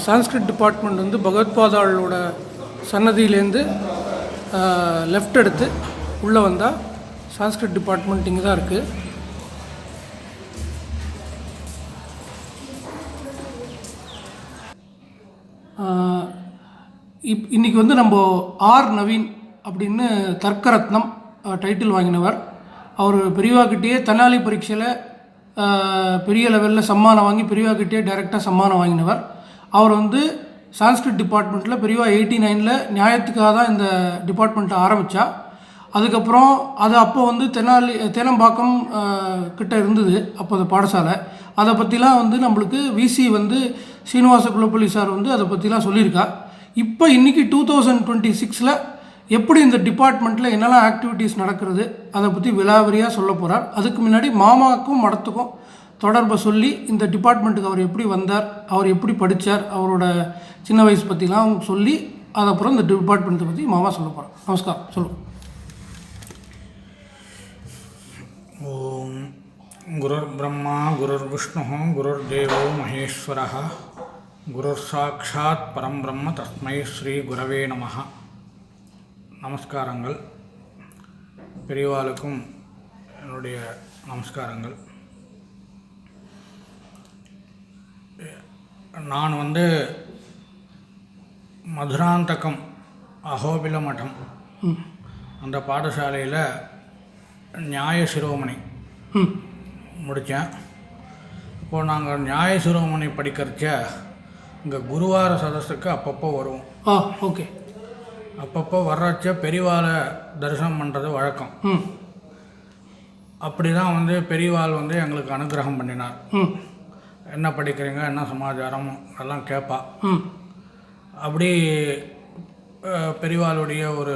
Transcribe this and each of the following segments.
Sanskrit department வந்து பகவத்பாதாளோட சன்னதியிலேருந்து left எடுத்து உள்ளே வந்தால் சான்ஸ்கிரிட் டிபார்ட்மெண்ட் இங்கே தான் இருக்குது. இன்றைக்கி வந்து நம்ம ஆர் நவீன் அப்படின்னு தர்க்கரத்னம் டைட்டில் வாங்கினவர். அவர் பெரியவாக்கிட்டேயே தெனாலி பரீட்சையில் பெரிய லெவலில் சம்மானம் வாங்கி பெரியவாக்கிட்டேயே டைரெக்டாக சம்மானம் வாங்கினவர். அவர் வந்து சான்ஸ்கிரிட் டிபார்ட்மெண்ட்டில் பெரியவா 89 நியாயத்துக்காக தான் இந்த டிபார்ட்மெண்ட்டை ஆரம்பித்தா. அதுக்கப்புறம் அது அப்போ வந்து தேனம்பாக்கம் கிட்ட இருந்தது அப்போ அந்த பாடசாலை. அதை பற்றிலாம் வந்து நம்மளுக்கு விசி வந்து சீனிவாச குலப்பள்ளி சார் வந்து அதை பற்றிலாம் சொல்லியிருக்கா. இப்போ இன்றைக்கி 2026 எப்படி இந்த டிபார்ட்மெண்ட்டில் என்னெல்லாம் ஆக்டிவிட்டீஸ் நடக்கிறது அதை பற்றி விலாவரியாக சொல்ல போகிறார். அதுக்கு முன்னாடி மாமாவுக்கும் மடத்துக்கும் தொடர்பை சொல்லி இந்த டிபார்ட்மெண்ட்டுக்கு அவர் எப்படி வந்தார், அவர் எப்படி படித்தார், அவரோட சின்ன வயசு பற்றிலாம் சொல்லி அதுக்கப்புறம் இந்த டிபார்ட்மெண்ட்டை பற்றி மாமா சொல்ல போகிறார். நமஸ்காரம், சொல்லுவோம். ஓம் குருர் பிரம்மா குருர் விஷ்ணு குருர் தேவோ மகேஸ்வரः குருர் சாட்சாத் பரம் பிரம்ம தஸ்மை ஸ்ரீ குரவே நமஹ. நமஸ்காரங்கள். பெரியவாளுக்கும் என்னுடைய நமஸ்காரங்கள். நான் வந்து மதுராந்தகம் அஹோபில மடம் அந்த பாடசாலையில் நியாய சிரோமணி முடித்தேன். இப்போது நாங்கள் நியாய சிரோமணி படிக்கிறச்ச இங்கே குருவார சதஸுக்கு அப்பப்போ வருவோம். ஓகே. அப்பப்போ வர்றச்ச பெரியவாளை தரிசனம் பண்ணுறது வழக்கம். அப்படி தான் வந்து பெரியவாள் வந்து எங்களுக்கு அனுகிரகம் பண்ணினார். என்ன படிக்கிறீங்க, என்ன சமாச்சாரம் எல்லாம் கேட்பா. அப்படி பெரியவாளுடைய ஒரு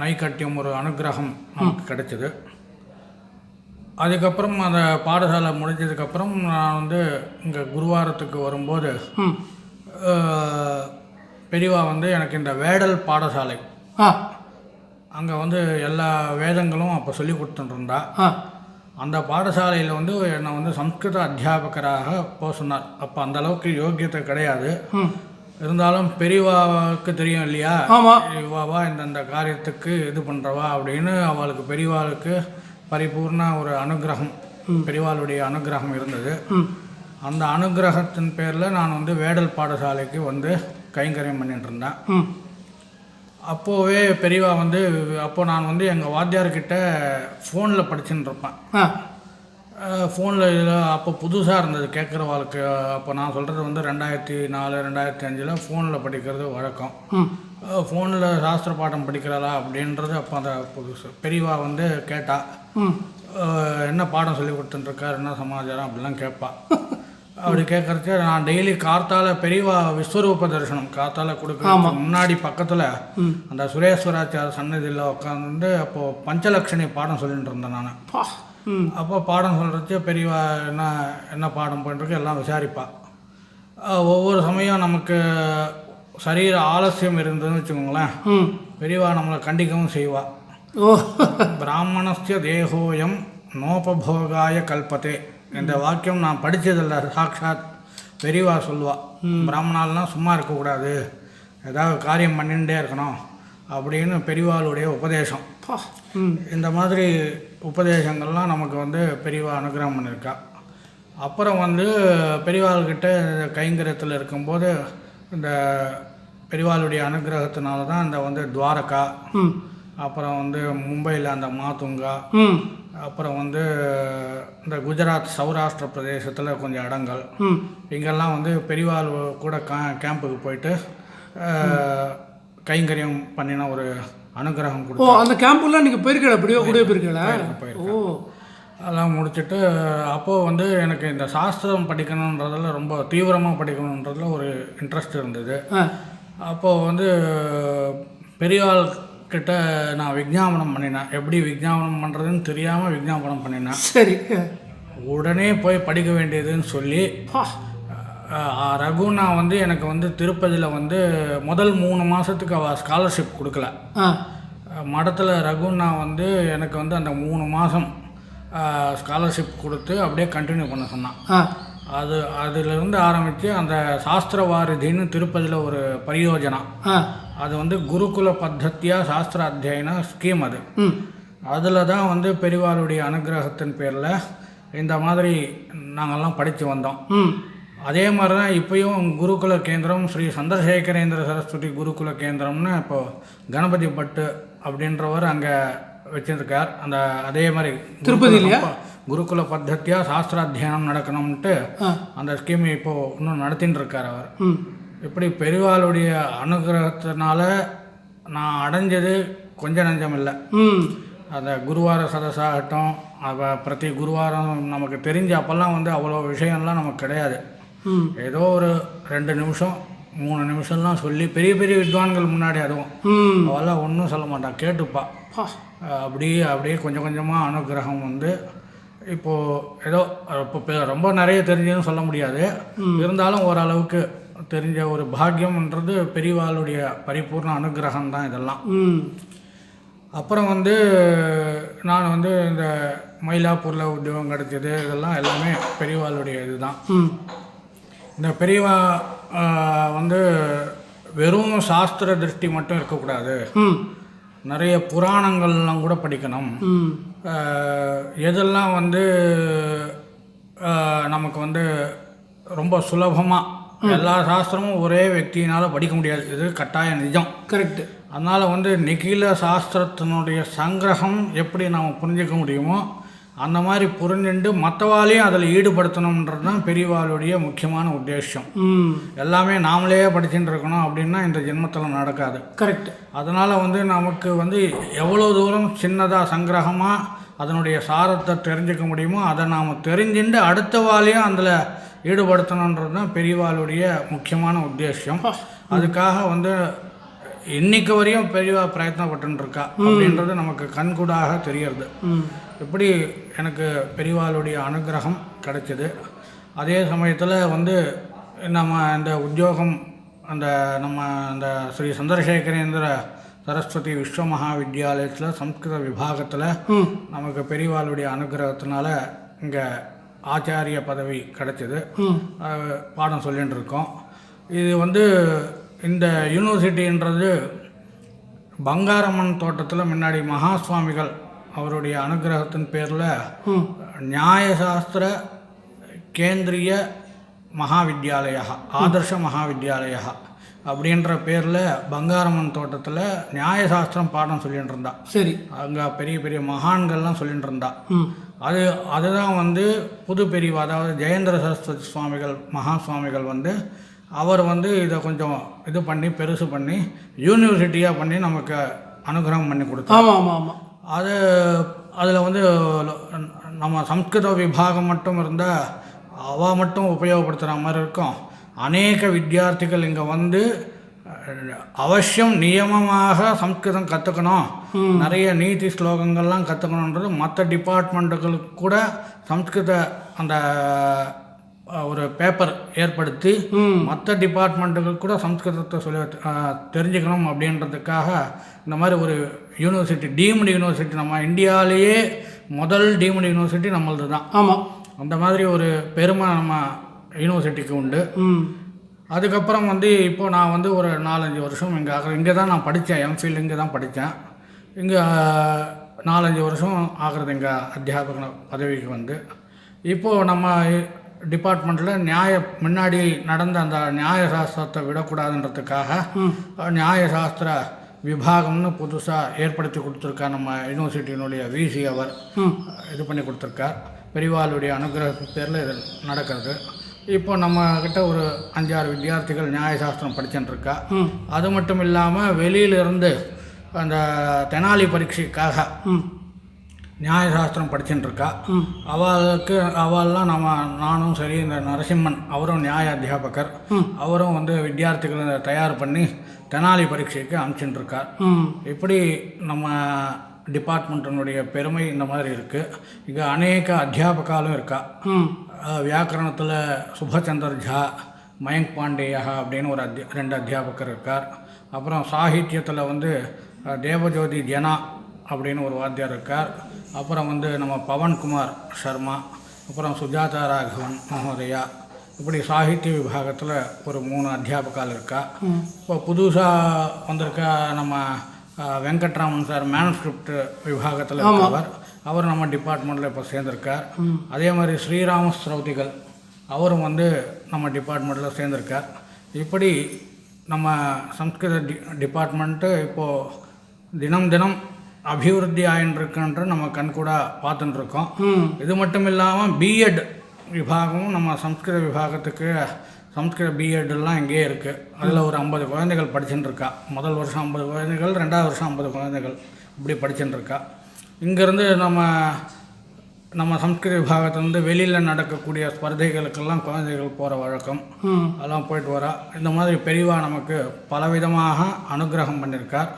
நைக்கட்டியம், ஒரு அனுகிரகம் நமக்கு கிடைச்சிது. அதுக்கப்புறம் அந்த பாடசாலை முடிஞ்சதுக்கப்புறம் நான் வந்து இங்கே குருவாரத்துக்கு வரும்போது பெரியவா வந்து எனக்கு இந்த வேடல் பாடசாலை அங்கே வந்து எல்லா வேதங்களும் அப்போ சொல்லி கொடுத்துட்டுருந்தா. அந்த பாடசாலையில் வந்து என்னை வந்து சம்ஸ்கிருத அத்தியாபகராக போக சொன்னார். அப்போ அந்தளவுக்கு யோக்கியத்தை கிடையாது. இருந்தாலும் பெரியவாவுக்கு தெரியும் இல்லையா, இவாவா இந்தந்த காரியத்துக்கு இது பண்ணுறவா அப்படின்னு அவளுக்கு பெரியவாளுக்கு பரிபூர்ண ஒரு அனுகிரகம், பெரியவாளுடைய அனுகிரகம் இருந்தது. அந்த அனுகிரகத்தின் பேரில் நான் வந்து வேடல் பாடசாலைக்கு வந்து கைங்கரியம் பண்ணிட்டு இருந்தேன். அப்போவே பெரியவா வந்து அப்போ நான் வந்து எங்கள் வாத்தியார்கிட்ட ஃபோனில் படிச்சுட்டு இருப்பேன். ஃபோனில் இதில் அப்போ புதுசாக இருந்தது கேட்குறவாளுக்கு. அப்போ நான் சொல்கிறது வந்து 2004 2005 ஃபோனில் படிக்கிறது வழக்கம். ஃபோனில் சாஸ்திர பாடம் படிக்கிறாளா அப்படின்றது அப்போ அந்த புதுசு. பெரியவா வந்து கேட்டா, என்ன பாடம் சொல்லி கொடுத்துட்டுருக்கார், என்ன சமாச்சாரம் அப்படிலாம் கேட்பா. அப்படி கேட்குறச்ச நான் டெய்லி கார்த்தால பெரியவா விஸ்வரூப தரிசனம் கார்த்தால கொடுக்க முன்னாடி பக்கத்தில் அந்த சுரேஸ்வராச்சார சன்னதியில் உட்காந்து அப்போது பஞ்சலக்ஷணி பாடம் சொல்லிட்டு இருந்தேன் நான். அப்போ பாடம் சொல்கிறச்ச பெரியவா என்ன பாடம் பண்ணுறதுக்கு எல்லாம் விசாரிப்பா. ஒவ்வொரு சமயம் நமக்கு சரீர ஆலசியம் இருந்ததுன்னு வச்சுக்கோங்களேன், பெரியவா நம்மளை கண்டிக்கவும் செய்வா. பிராமணஸ்ய தேகோயம் நோபபோகாய கல்பத்தே இந்த வாக்கியம் நான் படித்ததில்லை, சாட்சாத் பெரியவா சொல்லுவா. பிராமணாலாம் சும்மா இருக்கக்கூடாது, ஏதாவது காரியம் பண்ணிகிட்டே இருக்கணும் அப்படின்னு பெரியவாளுடைய உபதேசம். இந்த மாதிரி உபதேசங்கள்லாம் நமக்கு வந்து பெரியவா அனுகிரகம் பண்ணியிருக்கா. அப்புறம் வந்து பெரியவாள்கிட்ட கைங்கரியத்தில் இருக்கும்போது இந்த பெரியவாளுடைய அனுகிரகத்தினால தான் இந்த வந்து துவாரகா, அப்புறம் வந்து மும்பையில் அந்த மாதுங்கா, அப்புறம் வந்து இந்த குஜராத் சௌராஷ்டிர பிரதேசத்தில் கொஞ்சம் இடங்கள், இங்கெல்லாம் வந்து பெரியவாள் கூட கேம்புக்கு போயிட்டு கைங்கரியம் பண்ணின ஒரு அனுகிரகம் கொடுத்தோம். அந்த கேம்புலாம் நீங்கள் போயிருக்கீங்களா? அப்படியே கூட போயிருக்கீங்களா? போயிருக்கேன். அதெல்லாம் முடிச்சுட்டு அப்போது வந்து எனக்கு இந்த சாஸ்திரம் படிக்கணுன்றதில் ரொம்ப தீவிரமாக படிக்கணுன்றதுல ஒரு இன்ட்ரெஸ்ட் இருந்தது. அப்போது வந்து பெரியவாள் கிட்ட நான் விஞ்ஞாபனம் பண்ணினேன். எப்படி விஞ்ஞாபனம் பண்ணுறதுன்னு தெரியாமல் விஞ்ஞாபனம் பண்ணினேன். சரி. உடனே போய் படிக்க வேண்டியதுன்னு சொல்லி ரகுனா வந்து எனக்கு வந்து திருப்பதியில் வந்து முதல் 3 மாதத்துக்கு அவள் ஸ்காலர்ஷிப் கொடுக்கல. மடத்தில் ரகுனா வந்து எனக்கு வந்து அந்த 3 மாதம் ஸ்காலர்ஷிப் கொடுத்து அப்படியே கண்டினியூ பண்ண சொன்னான். அதிலிருந்து ஆரம்பித்து அந்த சாஸ்திரவாரிதின்னு திருப்பதியில் ஒரு பரியோஜனா, அது வந்து குருகுல பத்தத்தியாக சாஸ்திர அத்தியன ஸ்கீம். அதில் தான் வந்து பெரியவாளுடைய அனுகிரகத்தின் பேரில் இந்த மாதிரி நாங்கள்லாம் படித்து வந்தோம். அதே மாதிரி தான் இப்போயும் குருகுல கேந்திரம் ஸ்ரீ சந்திரசேகரேந்திர சரஸ்வதி குருகுல கேந்திரம்னு இப்போது கணபதி பட்டு அப்படின்றவர் அங்கே வச்சுருக்கார். அந்த அதே மாதிரி திருப்பதியிலையா குருகுல பத்தத்தியாக சாஸ்திராத்தியனம் நடக்கணும்ன்ட்டு அந்த ஸ்கீம் இப்போது இன்னும் நடத்தின்னு இருக்கார் அவர். இப்படி பெரியவாளுடைய அனுகிரகத்தினால நான் அடைஞ்சது கொஞ்சம் நஞ்சம் இல்லை. அந்த குருவார சதசாகட்டும், பிரதி குருவாரம் நமக்கு தெரிஞ்ச அப்போல்லாம் வந்து அவ்வளோ விஷயம்லாம் நமக்கு கிடையாது. ஏதோ ஒரு 2 நிமிஷம் 3 நிமிஷம்லாம் சொல்லி பெரிய பெரிய வித்வான்கள் முன்னாடி அதுவும் அவெல்லாம் ஒன்றும் சொல்ல மாட்டான், கேட்டுப்பா. அப்படியே கொஞ்சம் கொஞ்சமாக அனுகிரகம் வந்து இப்போது ஏதோ இப்போ ரொம்ப நிறைய தெரிஞ்சதுன்னு சொல்ல முடியாது, இருந்தாலும் ஓரளவுக்கு தெரிஞ்ச ஒரு பாக்கியம்ன்றது பெரியவாளுடைய பரிபூர்ண அனுகிரகம் தான் இதெல்லாம். அப்புறம் வந்து நான் வந்து இந்த மயிலாப்பூரில் உத்தியோகம் கிடைச்சது, இதெல்லாம் எல்லாமே பெரியவாளுடைய இதுதான். இந்த பெரியவா வந்து வெறும் சாஸ்திர திருஷ்டி மட்டும் இருக்கக்கூடாது, நிறைய புராணங்கள்லாம் கூட படிக்கணும். எதெல்லாம் வந்து நமக்கு வந்து ரொம்ப சுலபமாக எல்லா சாஸ்திரமும் ஒரே వ్యక్తిயினால் படிக்க முடியாது, இது கட்டாய நிஜம். கரெக்டு. அதனால் வந்து நிகில சாஸ்திரத்தினுடைய சங்கிரகம் எப்படி நாம் புரிஞ்சிக்க முடியுமோ அந்த மாதிரி புரிஞ்சுட்டு மற்றவாளையும் அதில் ஈடுபடுத்தணுன்றது தான் பெரியவாளுடைய முக்கியமான உத்தேசம். எல்லாமே நாமளே படிச்சுட்டு இருக்கணும் அப்படின்னா இந்த ஜென்மத்தில் நடக்காது. கரெக்ட். அதனால் வந்து நமக்கு வந்து எவ்வளோ தூரம் சின்னதாக சங்கிரகமாக அதனுடைய சாரத்தை தெரிஞ்சுக்க முடியுமோ அதை நாம் தெரிஞ்சுட்டு அடுத்த வாளையும் அதில் ஈடுபடுத்தணுன்றது தான் பெரியவாளுடைய முக்கியமான உத்தேசம். அதுக்காக வந்து இன்னைக்கு வரையும் பெரியவா பிரயத்னப்பட்டுருக்கா அப்படின்றது நமக்கு கண்கூடாக தெரியறது. இப்படி எனக்கு பெரியவாளுடைய அனுகிரகம் கிடைச்சிது. அதே சமயத்தில் வந்து நம்ம இந்த உத்தியோகம் நம்ம அந்த ஸ்ரீ சந்திரசேகரேந்திர சரஸ்வதி விஸ்வ மகாவித்யாலயத்தில் சம்ஸ்கிருத விபாகத்தில் நமக்கு பெரியவாளுடைய அனுகிரகத்தினால இங்கே ஆச்சாரிய பதவி கிடைச்சிது. பாடம் சொல்லிகிட்டு இருக்கோம். இது வந்து இந்த யூனிவர்சிட்டின்றது பங்காரம்மன் தோட்டத்தில் முன்னாடி மகாஸ்வாமிகள் அவருடைய அனுகிரகத்தின் பேரில் நியாய சாஸ்திர கேந்திரிய மகாவித்யாலயா ஆதர்ஷ மகாவித்யாலயா அப்படின்ற பேரில் பங்காரம்மன் தோட்டத்தில் நியாயசாஸ்திரம் பாடம் சொல்லிகிட்டு இருந்தா. சரி. அங்கே பெரிய பெரிய மகான்கள்லாம் சொல்லிகிட்டு இருந்தா. அதுதான் வந்து புது பெரியவா, அதாவது ஜெயேந்திர சரஸ்வதி சுவாமிகள் மகா சுவாமிகள் வந்து அவர் வந்து இதை கொஞ்சம் இது பண்ணி பெருசு பண்ணி யூனிவர்சிட்டியாக பண்ணி நமக்கு அனுகிரகம் பண்ணி கொடுத்தார். ஆமாம் ஆமாம் ஆமாம். அதில் வந்து நம்ம சம்ஸ்கிருத விபாகம் மட்டும் இருந்தால் அவள் மட்டும் உபயோகப்படுத்துகிற மாதிரி இருக்கும். அநேக வித்தியார்த்திகள் இங்கே வந்து அவசியம் நியமமாக சம்ஸ்கிருதம் கற்றுக்கணும், நிறைய நீதி ஸ்லோகங்கள்லாம் கற்றுக்கணுன்றது மற்ற டிபார்ட்மெண்ட்டுகளுக்கு கூட சம்ஸ்கிருத அந்த ஒரு பேப்பர் ஏற்படுத்தி மற்ற டிபார்ட்மெண்ட்டுகளுக்கு கூட சம்ஸ்கிருதத்தை தெரிஞ்சுக்கணும் அப்படின்றதுக்காக இந்த மாதிரி ஒரு யூனிவர்சிட்டி, டீம்டு யூனிவர்சிட்டி, நம்ம இந்தியாவிலேயே முதல் டீம்டு யூனிவர்சிட்டி நம்மளது தான். ஆமாம். அந்த மாதிரி ஒரு பெருமை நம்ம யூனிவர்சிட்டிக்கு உண்டு. அதுக்கப்புறம் வந்து இப்போது நான் வந்து ஒரு 4-5 வருஷம் இங்கே தான் நான் படித்தேன். எம்ஃபில் இங்கே தான் படித்தேன். இங்கே 4-5 வருஷம் ஆகிறது இங்கே அத்தியாபக பதவிக்கு வந்து. இப்போது நம்ம டிபார்ட்மெண்ட்டில் முன்னாடி நடந்த அந்த நியாய சாஸ்திரத்தை விடக்கூடாதுன்றதுக்காக நியாய சாஸ்திர விபாகம்னு புதுசாக ஏற்படுத்தி கொடுத்துருக்கா நம்ம யூனிவர்சிட்டியினுடைய விசி அவர் இது பண்ணி கொடுத்துருக்கார். பெரியவாளுடைய அனுகிரகத்தின் பேரில் இது நடக்கிறது. இப்போ நம்மக்கிட்ட ஒரு 5-6 வித்தியார்த்திகள் நியாயசாஸ்திரம் படிச்சுட்டுருக்கா. அது மட்டும் இல்லாமல் வெளியிலிருந்து அந்த தெனாலி பரீட்சைக்காக நியாயசாஸ்திரம் படிச்சுட்டுருக்கா. அவள்லாம் நானும் சரி, இந்த நரசிம்மன் அவரும் நியாய அத்தியாபகர், அவரும் வந்து வித்தியார்த்திகளை தயார் பண்ணி தெனாலி பரீட்சைக்கு அனுப்பிச்சுட்டுருக்கார். இப்படி நம்ம டிபார்ட்மெண்ட்டினுடைய பெருமை இந்த மாதிரி இருக்குது. இங்கே அநேக அத்தியாபகாலும் இருக்கா. வியாக்கரணத்தில் சுபச்சந்தர் ஜா, மயங்க் பாண்டேயா அப்படின்னு ஒரு 2 அத்தியாபகர் இருக்கார். அப்புறம் சாகித்யத்தில் வந்து தேவஜோதி ஜனா அப்படின்னு ஒரு வாத்தியார் இருக்கார். அப்புறம் வந்து நம்ம பவன்குமார் சர்மா, அப்புறம் சுஜாதா ராகவன் மகோதயா, இப்படி சாகித்ய விபாகத்தில் ஒரு 3 அத்தியாபகால் இருக்கா. இப்போ புதுசாக வந்திருக்க நம்ம வெங்கட்ராமன் சார் மேனுஸ்கிரிப்ட் விபாகத்தில் இருக்கவர், அவர் நம்ம டிபார்ட்மெண்ட்டில் இப்போ சேர்ந்திருக்கார். அதே மாதிரி ஸ்ரீராம ஸ்ரௌதிகள் அவரும் வந்து நம்ம டிபார்ட்மெண்ட்டில் சேர்ந்திருக்கார். இப்படி நம்ம சம்ஸ்கிருத டிபார்ட்மெண்ட்டு இப்போது தினம் தினம் அபிவிருத்தி ஆகின்றிருக்குன்ற நம்ம கண்கூட பார்த்துட்டுருக்கோம். இது மட்டும் இல்லாமல் பிஎட் விபாகமும் நம்ம சம்ஸ்கிருத விபாகத்துக்கு சம்ஸ்கிருத பிஎட்லாம் இங்கேயே இருக்குது. அதில் ஒரு 50 குழந்தைகள் படிச்சுட்டு இருக்கா. முதல் வருஷம் 50 குழந்தைகள், 2வது வருஷம் 50 குழந்தைகள் இப்படி படிச்சுட்டு இருக்கா. இங்கேருந்து நம்ம சம்ஸ்கிருத விபாகத்திலேருந்து வெளியில் நடக்கக்கூடிய ஸ்பர்தைகளுக்கெல்லாம் குழந்தைகள் போகிற வழக்கம், அதெல்லாம் போயிட்டு வரா. இந்த மாதிரி பெரியவா நமக்கு பலவிதமாக அனுகிரகம் பண்ணியிருக்கார்.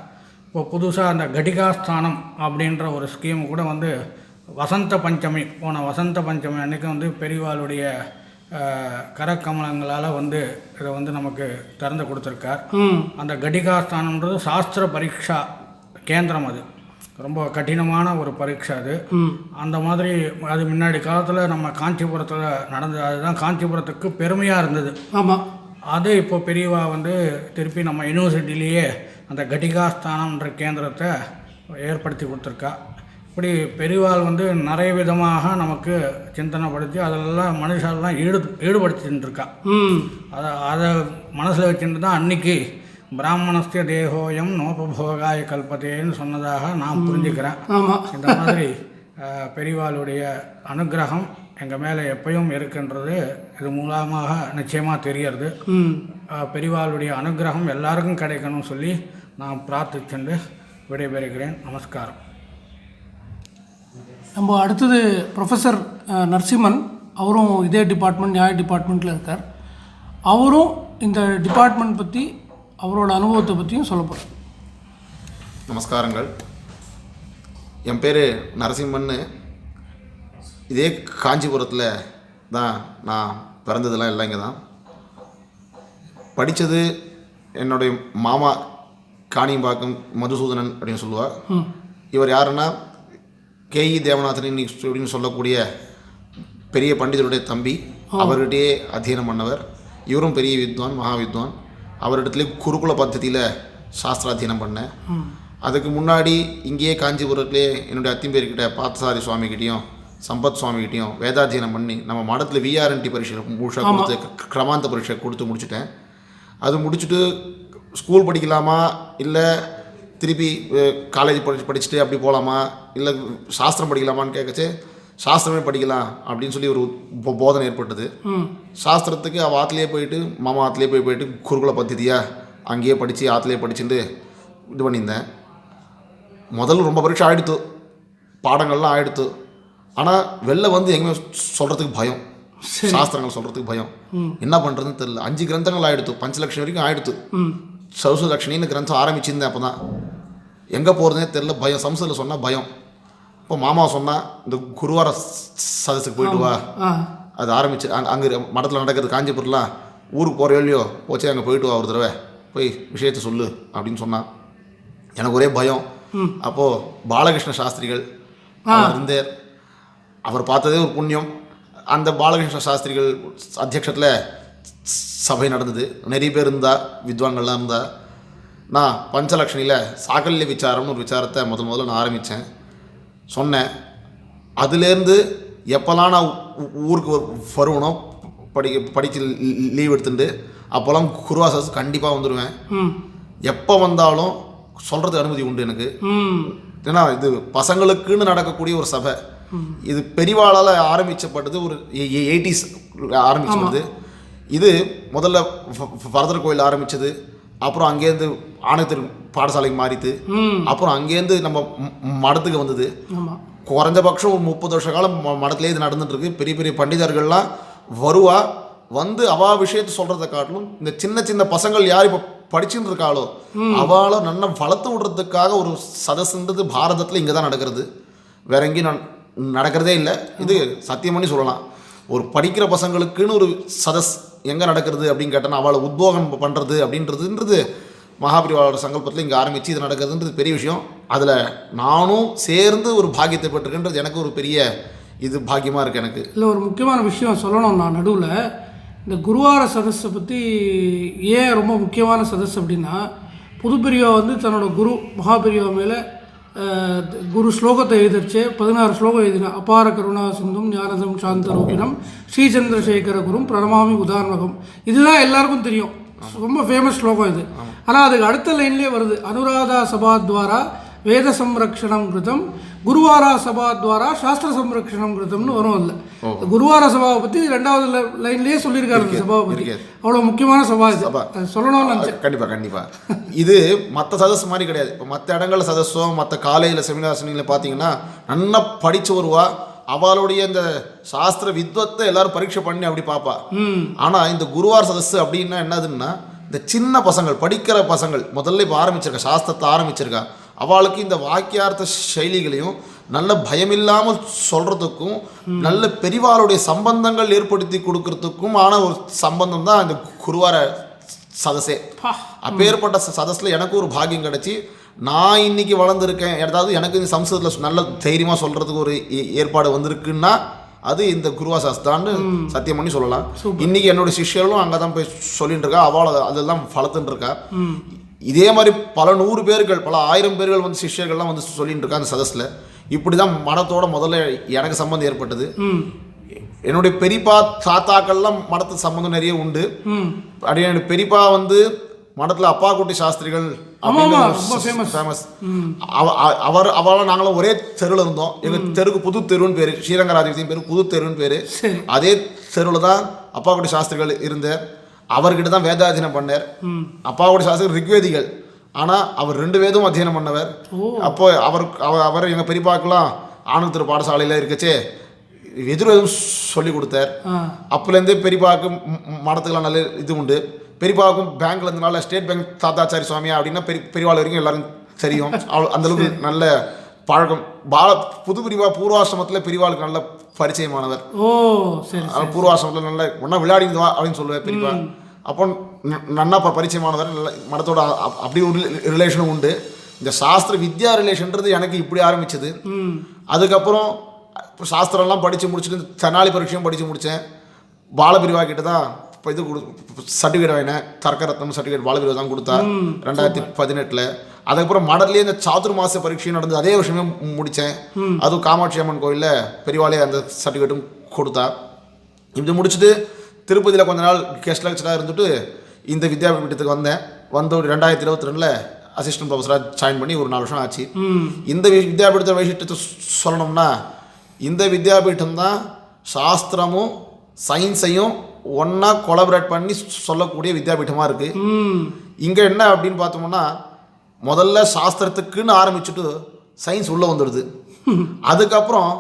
இப்போ புதுசாக அந்த கடிகாஸ்தானம் அப்படின்ற ஒரு ஸ்கீம் கூட வந்து வசந்த பஞ்சமி, போன வசந்த பஞ்சமி அன்றைக்கி வந்து பெரியவாளுடைய கரக்கமலங்களால் வந்து இதை வந்து நமக்கு திறந்து கொடுத்துருக்கார். அந்த கடிகாஸ்தானம்ன்றது சாஸ்திர பரீட்சா கேந்திரம். அது ரொம்ப கடினமான ஒரு பரீட்சை. அது அந்த மாதிரி அது முன்னாடி காலத்தில் நம்ம காஞ்சிபுரத்தில் நடந்தது. அதுதான் காஞ்சிபுரத்துக்கு பெருமையாக இருந்தது. ஆமாம், அது இப்போ பெரியவா வந்து திருப்பி நம்ம யூனிவர்சிட்டிலேயே அந்த கடிகாஸ்தானம்ன்ற கேந்திரத்தை ஏற்படுத்தி கொடுத்துருக்கா. இப்படி பெரியவாள் வந்து நிறைய விதமாக நமக்கு சிந்தனைப்படுத்தி அதிலெல்லாம் மனுஷாலெலாம் ஈடுபடுத்திட்டு இருக்கா. அதை மனசில் வச்சுட்டு தான் அன்றைக்கி பிராமணஸ்திய தேகோயம் நோபபோகாய கல்பத்தேன்னு சொன்னதாக நான் புரிஞ்சுக்கிறேன். இந்த மாதிரி பெரியவாளுடைய அனுகிரகம் எங்கள் மேலே எப்பயும் இருக்குன்றது இது மூலமாக நிச்சயமாக தெரியறது. பெரியவாளுடைய அனுகிரகம் எல்லாருக்கும் கிடைக்கணும்னு சொல்லி நான் பிரார்த்திச்சுண்டு விடைபெறுகிறேன். நமஸ்காரம். நம்ம அடுத்தது ப்ரொஃபஸர் நரசிம்மன், அவரும் இதே டிபார்ட்மெண்ட் நியாய டிபார்ட்மெண்ட்டில் இருக்கார். அவரும் இந்த டிபார்ட்மெண்ட் பற்றி அவரோட அனுபவத்தை பற்றியும் சொல்ல போகிறார். நமஸ்காரங்கள். என் பேர் நரசிம்மன்னு. இதே காஞ்சிபுரத்தில் தான் நான் பிறந்ததெல்லாம் எல்லாம் இங்கே தான். படித்தது என்னுடைய மாமா காணியம்பாக்கம் மதுசூதனன் அப்படின்னு சொல்லுவார். இவர் யாருன்னா கேஇ தேவநாதன் அப்படின்னு சொல்லக்கூடிய பெரிய பண்டிதருடைய தம்பி. அவர்கிட்டயே அத்தியனம் பண்ணவர். இவரும் பெரிய வித்வான், மகாவித்வான். அவரிடத்துலேயே குருகுல பద్ధதியில் சாஸ்திராத்தியனம் பண்ணேன். அதுக்கு முன்னாடி இங்கேயே காஞ்சிபுரத்துலேயே என்னுடைய அத்திம்பேர்கிட்ட பார்த்தசாரி சுவாமிகிட்டையும் சம்பத் சுவாமிகிட்டையும் வேதாத்தியனம் பண்ணி நம்ம மடத்தில் விஆர்என்டி பரீட்சை முழுசாக கொடுத்து கிரமாந்த பரீட்சை கொடுத்து முடிச்சுட்டேன். அது முடிச்சுட்டு ஸ்கூல் படிக்கலாமா இல்லை திருப்பி காலேஜ் படிச்சுட்டு அப்படி போகலாமா இல்லை சாஸ்திரம் படிக்கலாமான்னு கேட்கச்சு சாஸ்திரமே படிக்கலாம் அப்படின்னு சொல்லி ஒரு போதனை ஏற்பட்டது. சாஸ்திரத்துக்கு அவள் ஆற்றுலேயே போயிட்டு மாமா ஆற்றுலேயே போயிட்டு குருகுல பద్ధதியாக அங்கேயே படித்து ஆற்றுலேயே படிச்சுட்டு இது பண்ணியிருந்தேன். முதல்ல ரொம்ப பரீட்சை ஆகிடுத்து, பாடங்கள்லாம் ஆகிடுத்து. ஆனால் வெளில வந்து எங்கேயுமே சொல்கிறதுக்கு பயம், சாஸ்திரங்கள் சொல்கிறதுக்கு பயம். என்ன பண்ணுறதுன்னு தெரியல. 5 கிரந்தங்கள் ஆகிடுத்து, பஞ்சலட்சணி வரைக்கும் ஆகிடுத்து. சௌசலட்சணின்னு கிரந்தம் ஆரம்பிச்சிருந்தேன். அப்போ தான் எங்கே போகிறதுனே தெரில, பயம். சம்ஸ்கிருதத்தில் சொன்னால் பயம். இப்போ மாமா சொன்னால் இந்த குருவார சதஸுக்கு போயிட்டு வா, அது ஆரம்பிச்சு அங்கே மடத்தில் நடக்கிறது காஞ்சிபுரம்லாம் ஊருக்கு போகிற இல்லையோ போச்சே அங்கே போயிட்டு வா, ஒரு தடவை போய் விஷயத்தை சொல்லு அப்படின்னு சொன்னான். எனக்கு ஒரே பயம். அப்போது பாலகிருஷ்ண சாஸ்திரிகள் இருந்தார். அவர் பார்த்ததே ஒரு புண்ணியம். அந்த பாலகிருஷ்ண சாஸ்திரிகள் அத்தியட்சத்தில் சபை நடந்தது. நிறைய பேர் இருந்தால், வித்வான்கள்லாம் இருந்தால். நான் பஞ்சலக்ஷணியில் சாகல்ய விசாரம்னு ஒரு விசாரத்தை முதல்ல நான் ஆரம்பித்தேன், சொன்னேன். அதுலேருந்து எப்போல்லாம் நான் ஊருக்கு வருவனோ படித்து லீவ் எடுத்துட்டு அப்போல்லாம் குருவாசாஸ் கண்டிப்பாக வந்துடுவேன். எப்போ வந்தாலும் சொல்கிறது அனுமதி உண்டு எனக்கு. ஏன்னா இது பசங்களுக்குன்னு நடக்கக்கூடிய ஒரு சபை. இது பெரியவாளால் ஆரம்பிக்கப்பட்டது, ஒரு 80s ஆரம்பிச்சது. இது முதல்ல வரதர் கோயில் ஆரம்பித்தது, அப்புறம் அங்கேருந்து ஆணையத்திரு பாடசாலைக்கு மாறித்து, அப்புறம் அங்கேருந்து நம்ம மடத்துக்கு வந்தது. குறைஞ்சபட்சம் ஒரு 30 வருஷ காலம் மடத்துலேயே இது நடந்துட்டுருக்கு. பெரிய பெரிய பண்டிதர்கள்லாம் வருவா, வந்து அவா விஷயத்தை சொல்கிறத காட்டிலும் இந்த சின்ன சின்ன பசங்கள் யார் இப்போ படிச்சுட்டு இருக்காளோ அவளை நல்லா வளர்த்து விடுறதுக்காக ஒரு சதஸ்ன்றது பாரதத்தில் இங்கே தான் நடக்கிறது. வேற எங்கேயும் நடக்கிறதே இல்லை. இது சத்தியம் பண்ணி சொல்லலாம். ஒரு படிக்கிற பசங்களுக்குன்னு ஒரு சதஸ் எங்கே நடக்கிறது அப்படின்னு கேட்டோன்னா அவளை உத்வோகம் பண்ணுறது அப்படின்றதுன்றது மகாபிரிவாளோட சங்கல்பத்தில் இங்கே ஆரம்பித்து இது நடக்கிறதுன்றது பெரிய விஷயம். அதில் நானும் சேர்ந்து ஒரு பாக்கியத்தை பெற்றிருக்கின்றது எனக்கு ஒரு பெரிய இது பாக்கியமாக இருக்குது எனக்கு. இல்லை, ஒரு முக்கியமான விஷயம் சொல்லணும். நான் நடுவில் இந்த குருவார சதஸை பற்றி ஏன் ரொம்ப முக்கியமான சதஸ் அப்படின்னா, புதுப்பெரியவா வந்து தன்னோட குரு மகாபெரியவா மேலே குரு ஸ்லோகத்தை எழுதிச்சு 16 ஸ்லோகம் எழுதினா. அபார கருணா சிந்தும் ஞானதம் சாந்தரூபிணம் ஸ்ரீ சந்திரசேகர குரும் பிரணமாமி உதாரணகம். இதுதான் எல்லாருக்கும் தெரியும், ரொம்ப ஃபேமஸ் ஸ்லோகம் இது. ஆனால் அதுக்கு அடுத்த லைன்லேயே வருது, அனுராதா சபாத்வாரா வேத சம்ரக்ஷணம் கிருதம் குருவாரா சபாத்வாரா சாஸ்திர சம்ரக்ஷணம் கிருதம்னு வரும். அதில் குருவார சபாவை பற்றி 2வது லைன்லேயே சொல்லியிருக்காரு. அந்த சபாவை பற்றி அவ்வளோ முக்கியமான சபா இது, சொல்லணும்னு நினச்சேன். கண்டிப்பாக இது மற்ற சதஸ் மாதிரி கிடையாது. இப்போ மற்ற இடங்களில் சதஸோ மற்ற காலேஜில் செமினார்ஸ்னில் பார்த்தீங்கன்னா நல்லா படித்து வருவா, அவளுடைய இந்த சாஸ்திர வித்வத்தை எல்லாரும் பரீட்சை பண்ணி அப்படி பார்ப்பா. ஆனால் இந்த குருவார் சதஸ் அப்படின்னா என்னதுன்னா, இந்த சின்ன பசங்கள் படிக்கிற பசங்கள் முதல்ல இப்போ ஆரம்பிச்சிருக்கா, சாஸ்திரத்தை ஆரம்பிச்சிருக்கா, அவளுக்கு இந்த வாக்கியார்த்த சைலிகளையும் நல்ல பயமில்லாமல் சொல்கிறதுக்கும் நல்ல பெரிவாளுடைய சம்பந்தங்கள் ஏற்படுத்தி கொடுக்கறதுக்கும் ஆன ஒரு சம்பந்தம் தான் இந்த குருவார சதஸே. அப்பேற்பட்ட சதஸில் எனக்கு ஒரு பாக்கியம் கிடச்சி நான் இன்னைக்கு வளர்ந்துருக்கேன். அதாவது எனக்கு இந்த சம்ஸ்கிருதத்தில் நல்ல தைரியமாக சொல்கிறதுக்கு ஒரு ஏற்பாடு வந்திருக்குன்னா அது இந்த குருவா சாஸ்திரான்னு சத்தியம் பண்ணி சொல்லலாம். இன்னைக்கு என்னோட சிஷ்யர்களும் அங்கே தான் போய் சொல்லிட்டு இருக்கா, அவளை அதெல்லாம் வளர்த்துட்டு இருக்கா. இதே மாதிரி பல 100 பேர்கள் பல 1000 பேர்கள் வந்து சிஷ்யர்கள்லாம் வந்து சொல்லிட்டு இருக்கா அந்த சதஸில். இப்படி தான் மடத்தோட முதல்ல எனக்கு சம்பந்தம் ஏற்பட்டது. என்னுடைய பெரியப்பா தாத்தாக்கள்லாம் மடத்துக்கு சம்பந்தம் நிறைய உண்டு. அப்படியே என்னுடைய பெரியப்பா வந்து மடத்தில் அப்பாக்குட்டி சாஸ்திரிகள் ஃபேமஸ். அவளால் நாங்களும் ஒரே தெருவில் இருந்தோம். எங்கள் தெருக்கு புது தெருன்னு பேர், ஸ்ரீரங்கராதிபதியின் பேர் புது தெருன்னு பேர். அதே தெருவில் தான் அப்பாக்குட்டி சாஸ்திரிகள் இருந்தார். அவர்கிட்ட தான் வேதாத்தியனம் பண்ணார். அப்பாவுடைய சாஸ்திரிகள் ரிக்வேதிகள், ஆனால் அவர் 2 வேதமும் அத்தியனம் பண்ணவர். அப்போ அவர் எங்கள் பெரியப்பாக்கெல்லாம் ஆனந்தர் பாடசாலையில் இருக்கச்சே எதிர்வேதம் சொல்லி கொடுத்தார். அப்போலேருந்தே பெரியப்பாவுக்கு மடத்துக்கெல்லாம் நல்ல இது உண்டு. பெரியப்பாவுக்கும் பேங்க்ல இருந்தனால ஸ்டேட் பேங்க் தாத்தாச்சாரி சுவாமியா அப்படின்னா பெரியவாள் வரைக்கும் எல்லாரும் தெரியும். அந்தளவுக்கு நல்ல பழக்கம். புது பெரியவா பூர்வாசிரமத்தில் பெரியவாளுக்கு நல்ல பரிச்சயமானவர். பூர்வாசிரமத்தில் நல்ல ஒன்றா விளையாடிவா அப்படின்னு சொல்லுவார் பெரியப்பா. அப்போ நன்னா பரிச்சயமானவர், நல்ல மடத்தோட அப்படி ஒரு ரிலேஷனும் உண்டு. இந்த சாஸ்திர வித்யா ரிலேஷன்றது எனக்கு இப்படி ஆரம்பிச்சது. அதுக்கப்புறம் சாஸ்திரம்லாம் படித்து முடிச்சுட்டு தெனாலி பரீட்சையும் படித்து முடித்தேன். பாலபிரிவா கிட்ட தான் இப்போ இது சர்டிஃபிகேட் வாங்கினேன். தர்க்கரத்னம் சர்டிஃபிகேட் பாலபிரிவா தான் கொடுத்தா 2018. அதுக்கப்புறம் மடத்துலேயே இந்த சாதுர்மாச பரீட்சையும் நடந்தது, அதே வருஷமே முடித்தேன். அதுவும் காமாட்சி அம்மன் கோயிலில் பெரியவாளே அந்த சர்டிஃபிகேட்டும் கொடுத்தா. இப்படி முடிச்சுட்டு திருப்பதியில் கொஞ்ச நாள் கெஸ்ட் லெக்சராக இருந்துட்டு இந்த வித்யாபீட்டத்துக்கு வந்தேன். வந்து ஒரு 2022 அசிஸ்டன்ட் ப்ரொஃபஸராக ஜாயின் பண்ணி ஒரு 4 வருஷம் ஆச்சு. இந்த வித்யாபீட்டத்தை வைசிட்டத்தை சொல்லணும்னா, இந்த வித்யாபீட்டம் தான் சாஸ்திரமும் சயின்ஸையும் ஒன்றா கொலாபரேட் பண்ணி சொல்லக்கூடிய வித்யாபீட்டமாக இருக்குது. இங்கே என்ன அப்படின்னு பார்த்தோம்னா, முதல்ல சாஸ்திரத்துக்குன்னு ஆரம்பிச்சுட்டு சயின்ஸ் உள்ளே வந்துடுது. அதுக்கப்புறம்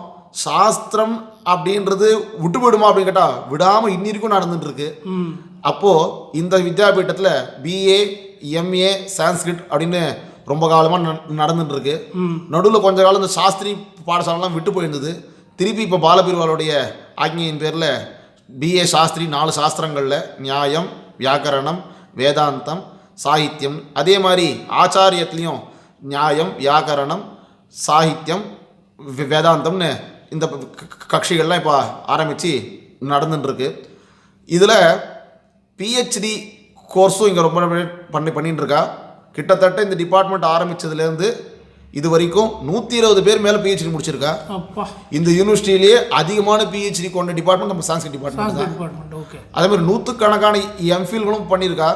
சாஸ்திரம் அப்படின்றது விட்டு விடுமா அப்படின்னு கேட்டால் விடாமல் இன்னிருக்கும் நடந்துட்டு இருக்கு. அப்போது இந்த வித்யாபீட்டத்தில் BA MA சான்ஸ்கிரிட் அப்படின்னு ரொம்ப காலமாக நடந்துட்டு இருக்கு. நடுவில் கொஞ்ச காலம் இந்த சாஸ்திரி பாடசாலைலாம் விட்டு போயிருந்தது. திருப்பி இப்போ பாலபிரிவாளுடைய ஆக்ஞையின் பேரில் BA சாஸ்திரி 4 சாஸ்திரங்களில் நியாயம், வியாக்கரணம், வேதாந்தம், சாகித்யம், அதே மாதிரி ஆச்சாரியத்துலேயும் நியாயம், வியாக்கரணம், சாகித்யம், வேதாந்தம்னு இந்த கட்சிகள்லாம் இப்போ ஆரம்பித்து நடந்துட்டுருக்கு. இதில் PhD கோர்ஸும் இங்கே ரொம்ப பண்ணிட்டு இருக்கா. கிட்டத்தட்ட இந்த டிபார்ட்மெண்ட் ஆரம்பித்ததுலேருந்து இது வரைக்கும் 120 பேர் மேலே PhD முடிச்சிருக்கா. இந்த யூனிவர்சிட்டியிலேயே அதிகமான PhD கொண்ட டிபார்ட்மெண்ட் நம்ம சான்ஸ்கிரிட் டிபார்ட்மெண்ட் தான். அதே மாதிரி 100கணக்கான MPhilகளும் பண்ணியிருக்கா.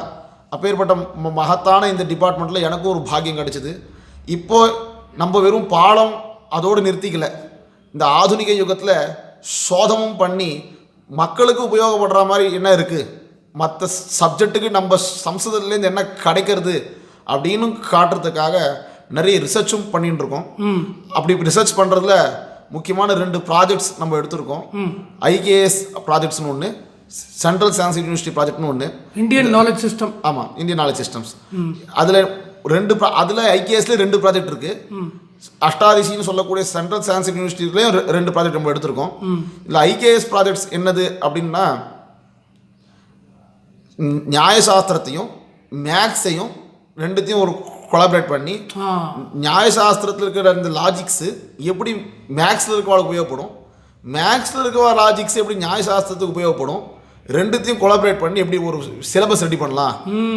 அப்பேற்பட்ட மகத்தான இந்த டிபார்ட்மெண்ட்டில் எனக்கும் ஒரு பாக்கியம் கிடச்சிது. இப்போது நம்ம வெறும் பாடம் அதோடு நிறுத்திக்கல, இந்த ஆதுனிக யுகத்தில் சோதமும் பண்ணி மக்களுக்கு உபயோகப்படுற மாதிரி என்ன இருக்குது, மற்ற சப்ஜெக்ட்டுக்கு நம்ம சம்ஸ்கிருதத்துலேருந்து என்ன கிடைக்கிறது அப்படின்னு காட்டுறதுக்காக நிறைய ரிசர்ச்சும் பண்ணிட்டு இருக்கோம். அப்படி ரிசர்ச் பண்ணுறதுல முக்கியமான 2 ப்ராஜெக்ட்ஸ் நம்ம எடுத்திருக்கோம். IKS ப்ராஜெக்ட்ஸ்னு ஒன்று, சென்ட்ரல் சான்ஸ்கிரிட் யூனிவர்சிட்டி ப்ராஜெக்ட்னு ஒன்று, இந்தியன் நாலேஜ் சிஸ்டம். ஆமாம், இந்தியன் நாலேஜ் சிஸ்டம்ஸ். அதில் அதில் IKSல 2 ப்ராஜெக்ட் இருக்குது. அஷ்டாதிசின்னு சொல்லக்கூடிய சென்ட்ரல் சான்ஸ்கிரிட் யூனிவர்சிட்டிலையும் 2 ப்ராஜெக்ட் நம்ம எடுத்திருக்கோம். இல்லை IKS ப்ராஜெக்ட்ஸ் என்னது அப்படின்னா, நியாய சாஸ்திரத்தையும் மேக்ஸையும் 2த்தையும் ஒரு கொலாபரேட் பண்ணி நியாயசாஸ்திரத்தில் இருக்கிற இந்த லாஜிக்ஸு எப்படி மேக்ஸில் இருக்கவாளுக்கு உபயோகப்படும், மேக்ஸில் இருக்கிற லாஜிக்ஸ் எப்படி நியாயசாஸ்திரத்துக்கு உபயோகப்படும், ரெண்டுத்தையும் கொலாபரேட் பண்ணி எப்படி ஒரு சிலபஸ் ரெடி பண்ணலாம்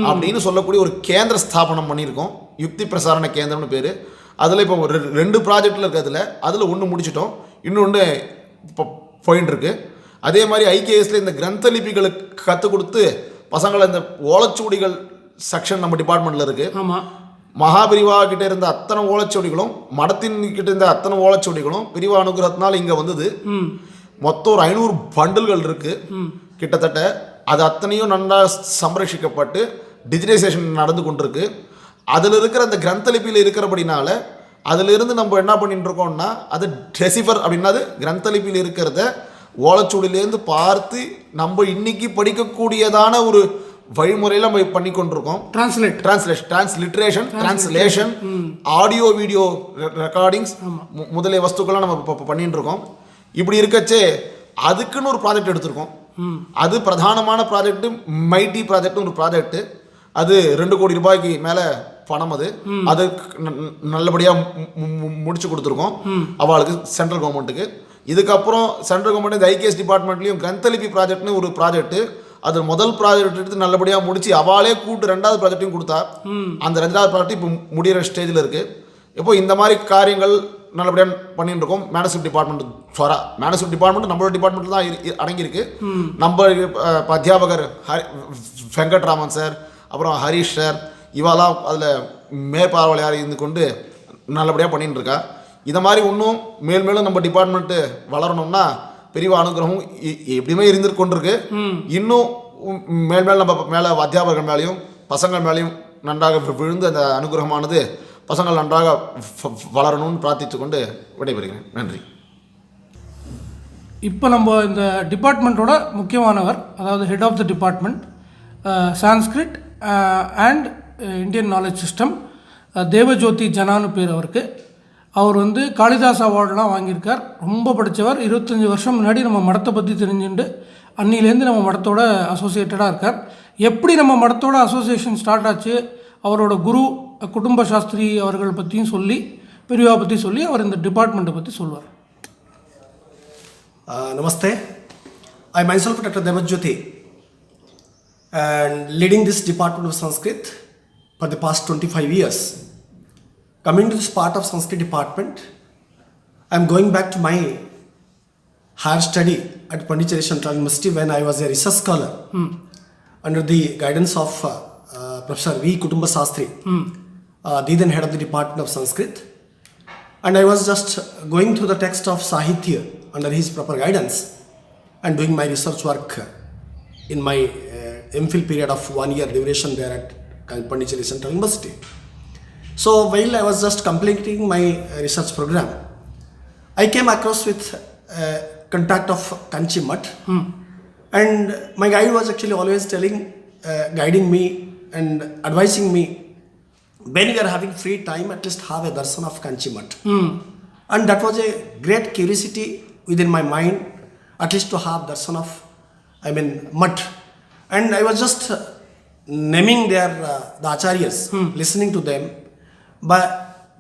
அப்படின்னு சொல்லக்கூடிய ஒரு கேந்திர ஸ்தாபனம் பண்ணியிருக்கோம். யுக்தி பிரசாரண கேந்திரம்னு பேர். அதில் இப்போ ஒரு 2 ப்ராஜெக்டில் இருக்கிறதுல அதில் ஒன்று முடிச்சிட்டோம், இன்னொன்று இப்போ போயின்னு இருக்கு. அதே மாதிரி ஐகேஎஸ்ல இந்த கிரந்த லிபிகளுக்கு கற்றுக் கொடுத்து பசங்களை இந்த ஓலைச்சுவடிகள் செக்ஷன் நம்ம டிபார்ட்மெண்ட்டில் இருக்குது. மகாபிரிவா கிட்டே இருந்த அத்தனை ஓலைச்சுவடிகளும் மடத்தின் கிட்ட இருந்த அத்தனை ஓலைச்சுவடிகளும் பிரிவா அனுகிரகத்தினால் இங்கே வந்தது. மொத்தம் ஒரு 500 பண்டில்கள் இருக்குது கிட்டத்தட்ட. அது அத்தனையும் நன்றாக சம்ரட்சிக்கப்பட்டு டிஜிட்டலைசேஷன் நடந்து கொண்டிருக்கு. அதில் இருக்கிற அந்த கிரந்தலிபியில் இருக்கிறபடினால அதிலிருந்து நம்ம என்ன பண்ணிட்டு இருக்கோம்னா, அது டெசிஃபர் அப்படின்னா அது கிரந்தலிபியில் இருக்கிறத ஓலைச்சுவடியிலேருந்து பார்த்து நம்ம இன்னைக்கு படிக்கக்கூடியதான ஒரு வழிமுறையில் நம்ம பண்ணி கொண்டிருக்கோம். Transliteration, translation, audio video recordings முதலிய வஸ்துக்கெல்லாம் நம்ம இப்போ பண்ணிட்டு இருக்கோம். இப்படி இருக்கச்சே அதுக்குன்னு ஒரு ப்ராஜெக்ட் எடுத்திருக்கோம். அது பிரதானமான ப்ராஜெக்ட் மைட்டி ப்ராஜெக்ட்னு ஒரு ப்ராஜெக்ட். அது 2 கோடி ரூபாய்க்கு மேலே பணம். அது நல்லபடியாக முடிச்சு கொடுத்துருக்கோம் அவளுக்கு, சென்ட்ரல் கவர்மெண்ட்டுக்கு. இதுக்கப்புறம் சென்ட்ரல் கவர்மெண்ட் இந்த ஐகேஎஸ் டிபார்ட்மெண்ட்லேயும் கிரந்தலிபி ப்ராஜெக்ட்னு ஒரு ப்ராஜெக்ட், அது முதல் ப்ராஜெக்ட் எடுத்து நல்லபடியாக முடிச்சு அவளே கூட்டு 2வது ப்ராஜெக்டையும் கொடுத்தா. அந்த 2வது ப்ராஜெக்ட் இப்போ முடிகிற ஸ்டேஜில் இருக்குது. இப்போ இந்த மாதிரி காரியங்கள் நல்லபடியாக பண்ணிட்டு இருக்கோம். மேனேஜ்மெண்ட் டிபார்ட்மெண்ட் மேனேஜ்மெண்ட் டிபார்ட்மெண்ட் நம்மளோட டிபார்ட்மெண்ட்டில் தான் அடங்கியிருக்கு. நம்ம அத்தியாபகர் வெங்கட்ராமன் சார், அப்புறம் ஹரீஷ் சார், இவாலாம் அதில் மேற்பார்வையாளர் இருந்து கொண்டு நல்லபடியாக பண்ணிட்டு இருக்கா. இதை மாதிரி இன்னும் மேலும் நம்ம டிபார்ட்மெண்ட்டு வளரணும்னா பெரிய அனுகிரகம் எப்படியுமே இருந்துட்டு கொண்டிருக்கு. இன்னும் மேல் நம்ம மேலே அத்தியாபகர்கள் மேலேயும் பசங்கள் மேலேயும் நன்றாக விழுந்து அந்த அனுகிரகமானது பசங்கள் நன்றாக வளரணும்னு பிரார்த்தித்து கொண்டு விடைபெறுகிறேன். நன்றி. இப்போ நம்ம இந்த டிபார்ட்மெண்ட்டோட முக்கியமானவர், அதாவது head of the department Sanskrit and Indian knowledge system, Devajyoti ஜனான்னு பேர் அவருக்கு. அவர் காளிதாஸ் அவார்டெலாம் வாங்கியிருக்கார். ரொம்ப படித்தவர். 25 வருஷம் முன்னாடி நம்ம மடத்தை பற்றி தெரிஞ்சுட்டு அன்னிலேருந்து நம்ம மடத்தோட அசோசியேட்டடாக இருக்கார். எப்படி நம்ம மடத்தோட அசோசியேஷன் ஸ்டார்ட் ஆச்சு, அவரோட குரு குடும்ப சாஸ்திரி அவர்கள் பற்றியும் சொல்லி, பெரியவா பற்றி சொல்லி அவர் இந்த டிபார்ட்மெண்ட்டை பற்றி சொல்வார். Namaste. I myself Dr. Devajyoti and leading this Department of Sanskrit for the past 25 years. Coming to this part of Sanskrit department, I am going back to my higher study at Pujyasri Central University when I was a research scholar under the guidance of Professor V. Kutumba Sastri, the then head of the Department of Sanskrit. And I was just going through the text of Sahitya under his proper guidance and doing my research work in my MPhil period of 1 year duration there at Pujyasri Central University. So while I was just completing my research program, I came across with contact of Kanchi Mutt, and my guide was actually always guiding me and advising me, when you are having free time, at least have a darshan of Kanchi Mutt. And that was a great curiosity within my mind, at least to have darshan of, Mutt. And I was just naming the acharyas, listening to them by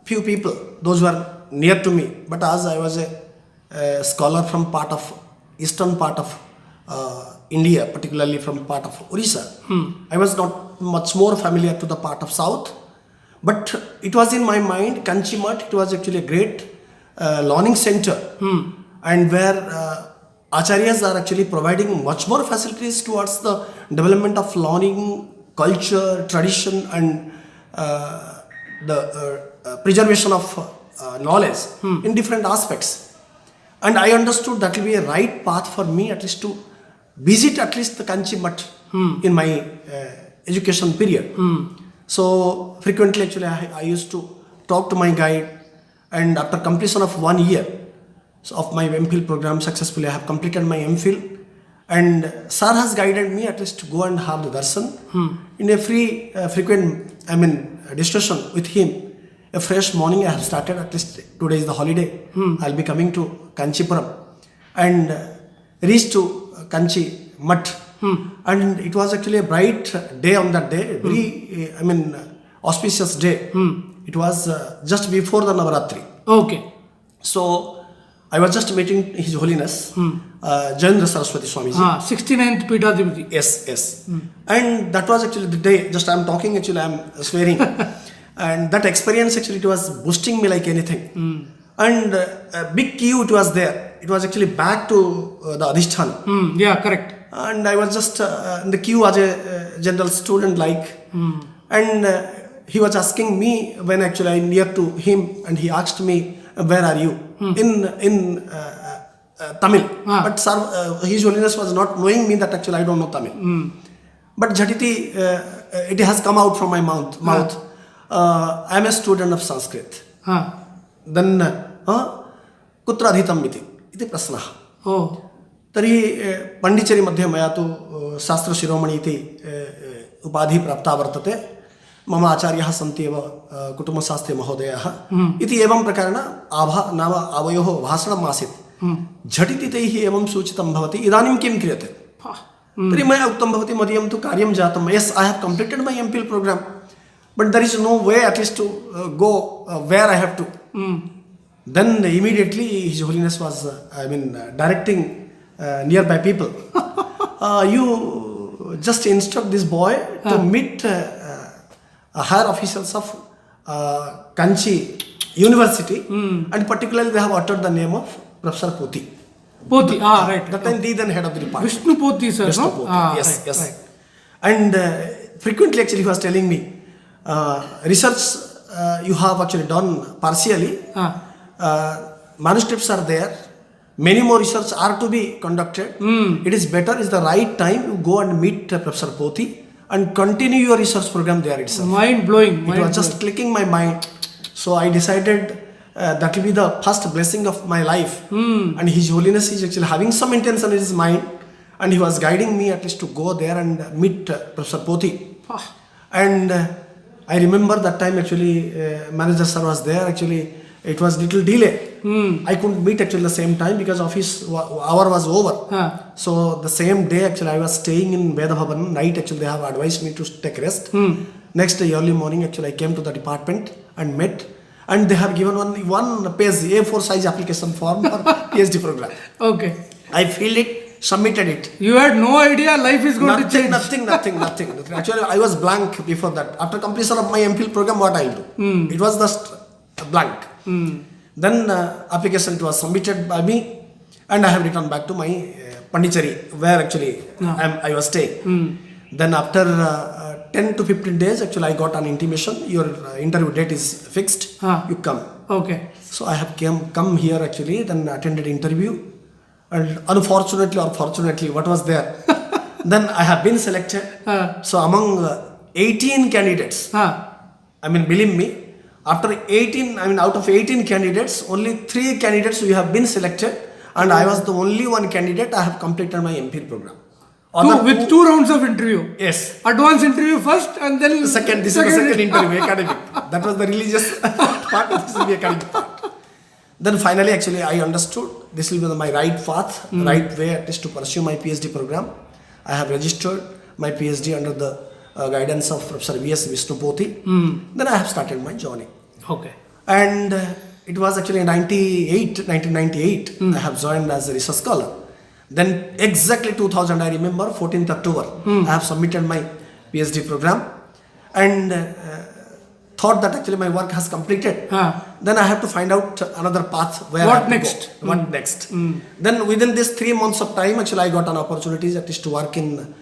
few people, those who are near to me. But as I was a scholar from part of eastern part of India, particularly from part of Orissa, I was not much more familiar to the part of south. But it was in my mind, Kanchi Mutt, it was actually a great learning center, and where acharyas are actually providing much more facilities towards the development of learning, culture, tradition, and the preservation of knowledge in different aspects. And I understood that will be a right path for me at least to visit at least the Kanchi Mutt in my education period. So frequently actually I used to talk to my guide, and after completion of 1 year of my MPhil program, successfully I have completed my MPhil, and sir has guided me at least to go and have the darshan in a frequent discussion with him. A fresh morning I have started, at least today is the holiday, I'll be coming to Kanchipuram and reached to Kanchi Mutt. And it was actually a bright day on that day, very auspicious day. It was just before the Navaratri. Okay. So I was just meeting His Holiness, Jayendra Saraswathi Swamiji. 69th Peethadipati. Yes. And that was actually the day, just I'm talking, actually I'm swearing. And that experience actually, it was boosting me like anything. And a big queue it was there. It was actually back to the Adhisthana. Yeah, correct. And I was just in the queue as a general student like. And he was asking me when actually I near to him, and he asked me, where are you? In Tamil. But His Holiness was not knowing me that actually I don't know Tamil. But Jhatiti, it has come out from my mouth. I am a student of Sanskrit. Then kutra adhitam iti prasnah. तर्हि पाण्डिचेरी मध्ये मया तु शास्त्रशिरोमणि इति उपाधिः प्राप्ता वर्तते. मम आचार्यः सन्ति एव कुटुम्बशास्त्रे महोदयः इति एवं प्रकारेण नाम आवयोः भाषणम् आसीत्. झटिति तैः एवं सूचितं भवति, इदानीं किं क्रियते? तर्हि मया उक्तं भवति, मदीयं तु कार्यं जातं. Yes, I have completed my MPhil program, but there is no way at least to go where I have to. Then immediately His Holiness was, directing nearby people. You just instruct this boy to meet higher officials of Kanchi University, and particularly they have uttered the name of Professor Poti. Poti, right. That time the then head of the department. Vishnu Poti, sir. Vishnu Poti. Yes. Right. And frequently actually he was telling me, research you have actually done partially. Manuscripts are there. Many more research are to be conducted. It is better, is the right time you go and meet Professor Poti and continue your research program there itself. Mind blowing. It was just clicking my mind. So I decided that will be the first blessing of my life. And His Holiness is actually having some intention in his mind, and he was guiding me at least to go there and meet Professor Poti. And I remember that time actually manager sir was there. Actually it was little delay. I couldn't meet actually the same time because office hour was over. So the same day actually I was staying in Veda Bhavan. Night actually they have advised me to take rest. Next day early morning actually I came to the department and met, and they have given one page A4 size application form for PhD program. Okay. I filled it, submitted it. You had no idea life is going to change. Nothing. Actually I was blank before that. After completion of my MPhil program, what I'll do? It was just blank. Then application it was submitted by me, and I have returned back to my Pondicherry, where actually I was staying. Then after 10 to 15 days actually I got an intimation, your interview date is fixed, you come. Okay. So I have come here actually, then attended interview, and unfortunately or fortunately what was there, then I have been selected. So among 18 candidates, believe me, after 18, out of 18 candidates, only 3 candidates we have been selected, and I was the only one candidate. I have completed my MPhil program. With 2 rounds of interview. Yes. Advanced interview first, and then second. This is the second interview, academic. That was the religious part. This will be academic part. Then finally, actually, I understood this will be my right path, right way at least to pursue my PhD program. I have registered my PhD under the guidance of Professor V.S. Vishnu Poti. Then I have started my journey. Okay. And it was actually in 1998, I have joined as a research scholar. Then exactly 2000, I remember, 14th October, I have submitted my PhD program, and thought that actually my work has completed. Then I have to find out another path where what next. What next? Then within this 3 months of time, actually I got an opportunity at least to work in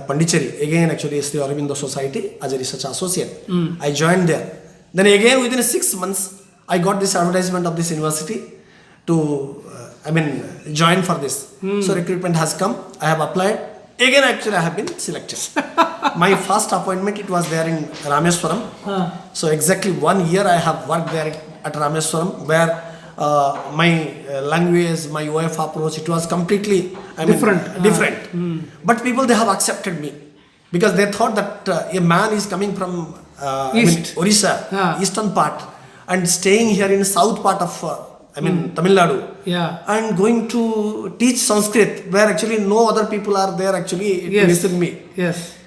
Pondicherry, again actually Sri Aurobindo Society as a research associate. I joined there. Then again within 6 months, I got this advertisement of this university to join for this. So recruitment has come. I have applied. Again actually I have been selected. My first appointment, it was there in Rameswaram. So exactly 1 year I have worked there at Rameswaram, where my language, my OF approach, it was completely different. But people, they have accepted me because they thought that a man is coming from Orissa, eastern part, and staying here in south part of Tamil Nadu, and going to teach Sanskrit, where actually no other people are there actually to listen me. Yes.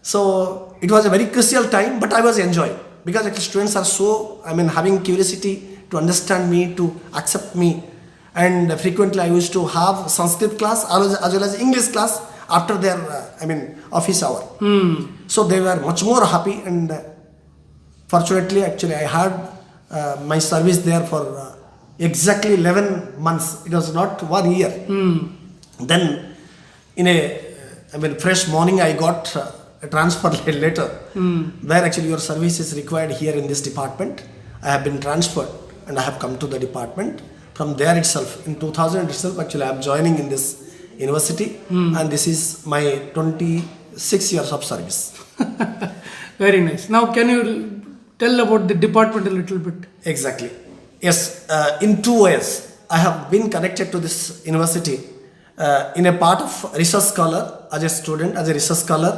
So it was a very crucial time, but I was enjoying because actually students are so having curiosity to understand me, to accept me, and frequently I used to have Sanskrit class as well as English class after their office hour. So they were much more happy, and fortunately actually I had my service there for exactly 11 months. It was not 1 year. Then in a fresh morning I got a transfer letter where actually your service is required here in this department. I have been transferred and I have come to the department. From there itself, in 2000 itself, actually I am joining in this university, and this is my 26 years of service. Very nice. Now can you tell about the department a little bit? Exactly. Yes, in 2 ways I have been connected to this university. In a part of research scholar as a student, as a research scholar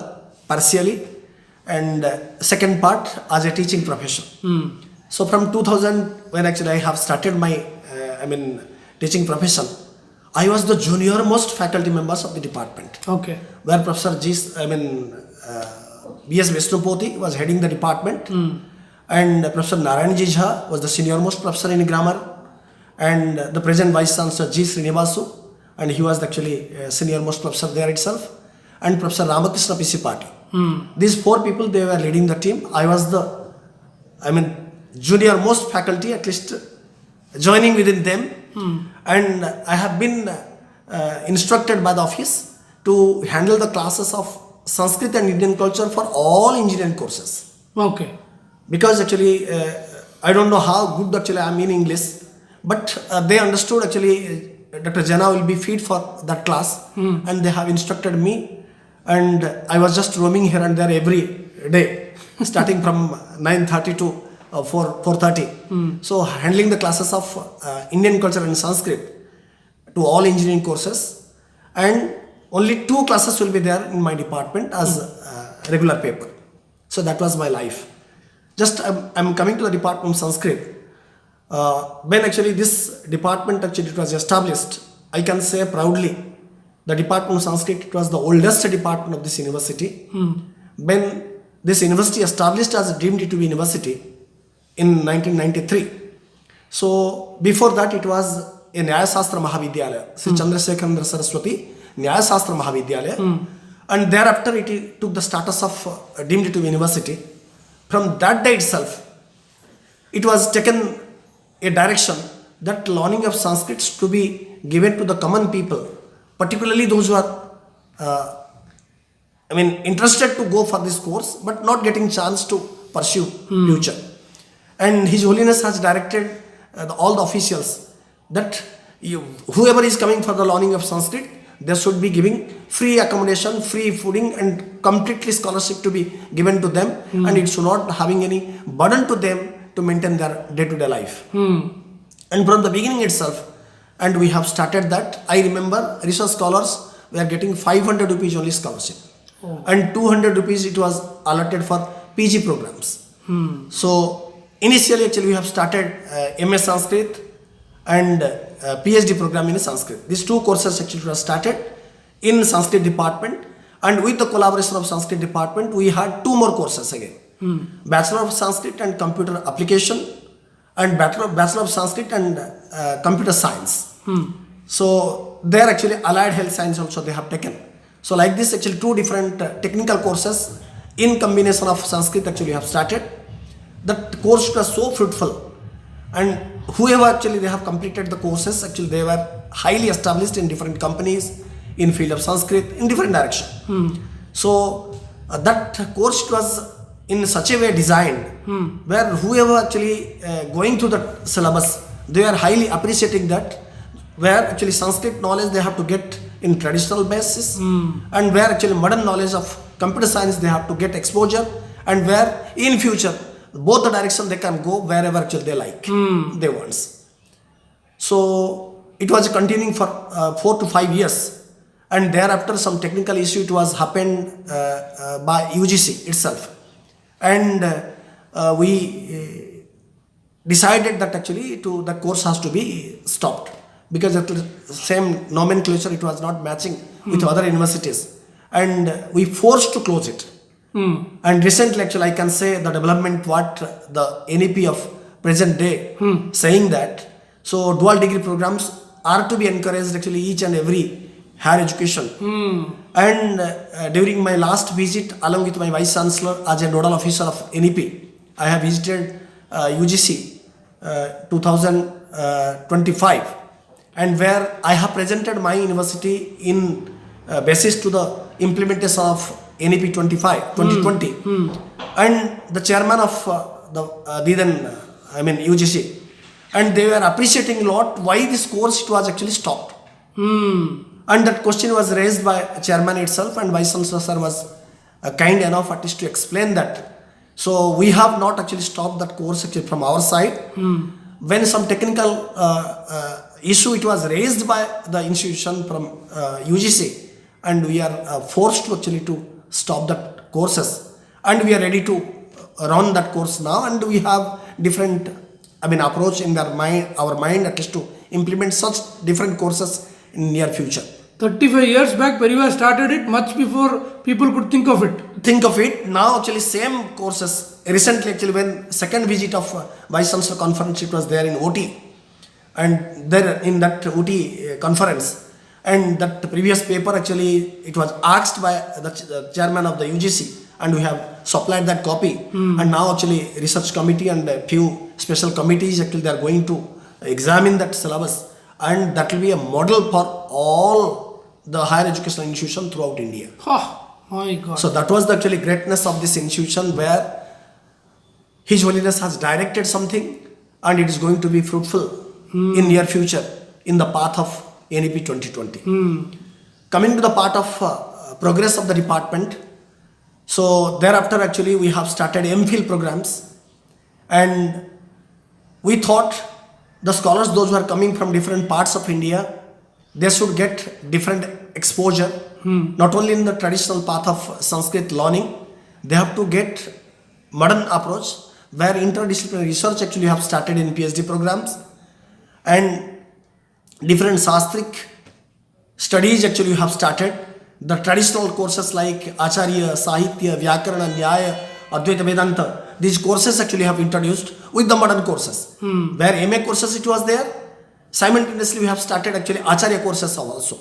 partially, and second part as a teaching profession. So from 2000, when actually I have started my teaching profession, I was the junior most faculty members of the department. Okay. Where Professor B.S. Vishnupati was heading the department, and Professor Narayan Jha was the senior most professor in grammar, and the present Vice Chancellor G. Srinivasu, and he was actually senior most professor there itself, and Professor Ramakrishna Pisipati. These 4 people, they were leading the team. I was the junior most faculty, at least joining within them, and I have been instructed by the office to handle the classes of Sanskrit and Indian culture for all engineering courses. Okay. Because actually I don't know how good actually I am in English, but they understood actually Dr. Jana will be fit for that class, and they have instructed me, and I was just roaming here and there every day, starting from 9:30 to 4:30. So handling the classes of Indian culture and Sanskrit to all engineering courses, and only 2 classes will be there in my department as regular paper. So that was my life. Just I'm coming to the Department of Sanskrit. When actually this department actually it was established, I can say proudly, the Department of Sanskrit, it was the oldest department of this university. When this university established as deemed to be university in 1993. So before that it was a Nyāya Śāstra Mahāvidyālaya, Sri Chandrasekharendra Saraswathi Nyāya Śāstra Mahāvidyālaya, and thereafter it took the status of deemed to be university. From that day itself, it was taken a direction that learning of Sanskrit to be given to the common people, particularly those who are interested to go for this course but not getting chance to pursue future. And His Holiness has directed all the officials that whoever is coming for the learning of Sanskrit, they should be giving free accommodation, free fooding, and completely scholarship to be given to them, and it should not having any burden to them to maintain their day-to-day life. And from the beginning itself, and we have started that. I remember research scholars were getting 500 rupees only scholarship, and 200 rupees it was allotted for PG programs. So initially actually we have started MS Sanskrit and PhD program in Sanskrit. These 2 courses actually were started in Sanskrit department, and with the collaboration of Sanskrit department we had 2 more courses again. Bachelor of Sanskrit and Computer Application, and Bachelor of Sanskrit and Computer Science. So there actually Allied Health Science also they have taken. So like this actually 2 different technical courses in combination of Sanskrit actually have started. That course was so fruitful, and whoever actually they have completed the courses, actually they were highly established in different companies in field of Sanskrit in different direction. So that course was in such a way designed where whoever actually going through the syllabus, they are highly appreciating that, where actually Sanskrit knowledge they have to get in traditional basis, and where actually modern knowledge of computer science they have to get exposure, and where in future both the direction they can go wherever actually they like, they want. So it was continuing for 4 to 5 years, and thereafter some technical issue it was happened by UGC itself, and we decided that actually the course has to be stopped because the same nomenclature it was not matching with other universities, and we forced to close it. And recently actually I can say the development what the NEP of present day saying that, so dual degree programs are to be encouraged actually each and every higher education. And during my last visit along with my Vice Chancellor as a nodal officer of NEP, I have visited UGC 2025, and where I have presented my university in basis to the implementation of NEP 2020, and the chairman of UGC, and they were appreciating a lot why this course it was actually stopped. And that question was raised by chairman itself, and Vice Chancellor sir was kind enough at least to explain that. So we have not actually stopped that course actually from our side. When some technical issue it was raised by the institution from UGC, and we are forced to actually to stop that courses, and we are ready to run that course now, and we have different approach in our mind at least to implement such different courses in near future. 35 years back, Peரியava started it much before people could think of it. Now actually same courses. Recently actually when second visit of Vice Chancellor conference, it was there in OT, and there in that OT conference, and that previous paper actually it was asked by the chairman of the UGC, and we have supplied that copy. And now actually research committee and a few special committees actually they are going to examine that syllabus, and that will be a model for all the higher educational institution throughout India. Oh my God. So that was the actually greatness of this institution, where His Holiness has directed something, and it is going to be fruitful in near future in the path of NEP 2020. Coming to the part of progress of the department, so thereafter actually we have started MPhil programs, and we thought the scholars, those who are coming from different parts of India, they should get different exposure, not only in the traditional path of Sanskrit learning, they have to get modern approach, where interdisciplinary research actually have started in PhD programs, and different Shastric studies actually have started. The traditional courses like Acharya, Sahitya, Vyakarana, Nyāya, Advaita Vedanta, these courses actually have introduced with the modern courses. Where MA courses it was there, simultaneously we have started actually Acharya courses also.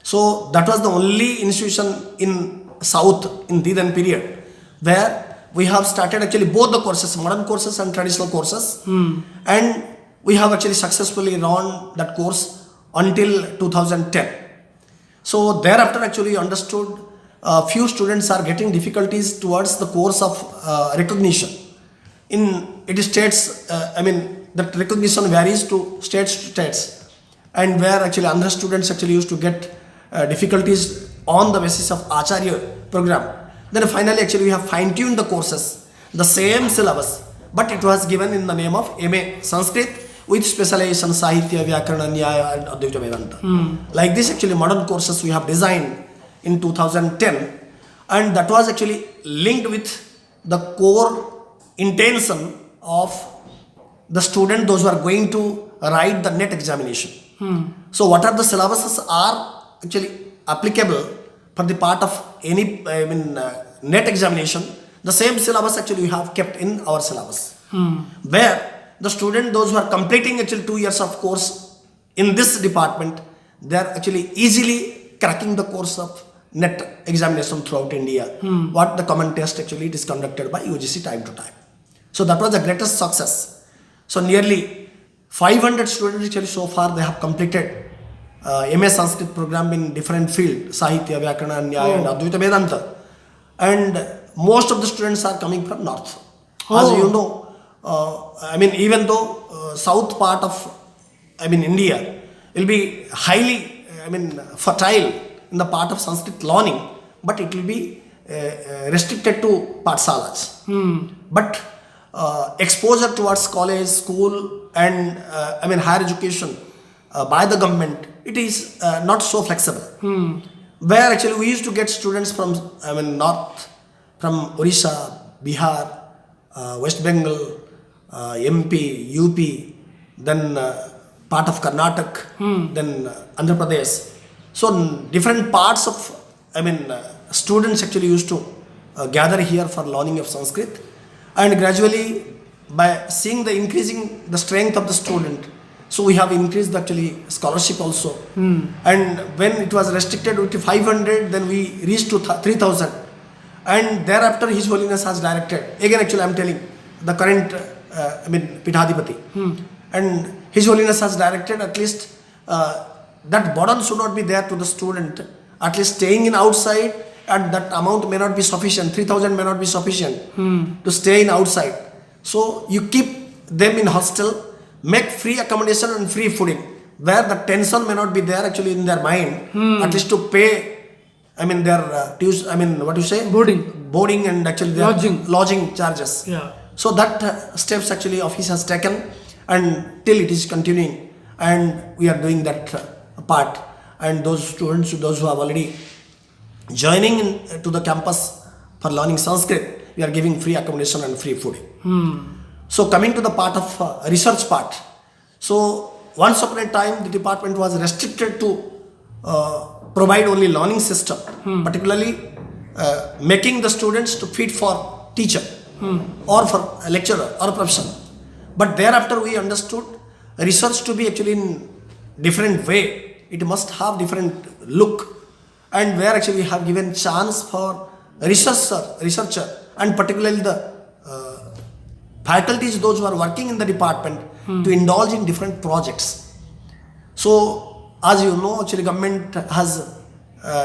So that was the only institution in South in the then period where we have started actually both the courses, modern courses and traditional courses, and we have actually successfully run that course until 2010. So thereafter actually we understood few students are getting difficulties towards the course of recognition. In it states, that recognition varies to states, and where actually Andhra students actually used to get difficulties on the basis of Acharya program. Then finally actually we have fine-tuned the courses, the same syllabus, but it was given in the name of MA Sanskrit with specialization Sahitya, Vyakarana, Nyāya and Advaita Vedanta. Like this actually modern courses we have designed in 2010, and that was actually linked with the core intention of the student, those who are going to write the NET examination. So what are the syllabuses are actually applicable for the part of any NET examination? The same syllabus actually we have kept in our syllabus, where the student, those who are completing actually 2 years of course in this department, they are actually easily cracking the course of NET examination throughout India. What the common test actually it is conducted by UGC time to time. So that was the greatest success. So nearly 500 students actually so far they have completed MA Sanskrit program in different fields, Sahitya, Vyakarana, Nyāya and Advaita Vedanta. And most of the students are coming from north. As you know, even though south part of India will be highly fertile in the part of Sanskrit learning, but it will be restricted to Pathshalas. But exposure towards college, school and higher education by the government, it is not so flexible. Where actually we used to get students from north, from Orissa, Bihar, West Bengal, MP, UP, then part of Karnataka, then Andhra Pradesh. So different parts of students actually used to gather here for learning of Sanskrit, and gradually by seeing the increasing the strength of the student, So we have increased actually scholarship also. And when it was restricted to 500, then we reached to 3,000. And thereafter His Holiness has directed. Again, actually, I am telling the current, Pithadipati. And His Holiness has directed at least that burden should not be there to the student. At least staying in outside, and that amount may not be sufficient. 3,000 may not be sufficient to stay in outside. So you keep them in hostel, make free accommodation and free fooding, where the tension may not be there actually in their mind. At least to pay, their boarding and actually their lodging charges. Yeah. So that steps actually office has taken, and till it is continuing, and we are doing that part. And those students, those who have already joining to the campus for learning Sanskrit, we are giving free accommodation and free food. So coming to the part of research part. So once upon a time, the department was restricted to provide only learning system, particularly making the students to fit for teacher or for a lecturer or a professor. But thereafter we understood research to be actually in different way. It must have different look, and where actually we have given chance for researcher and particularly the faculties, those who are working in the department, to indulge in different projects. So as you know, actually government has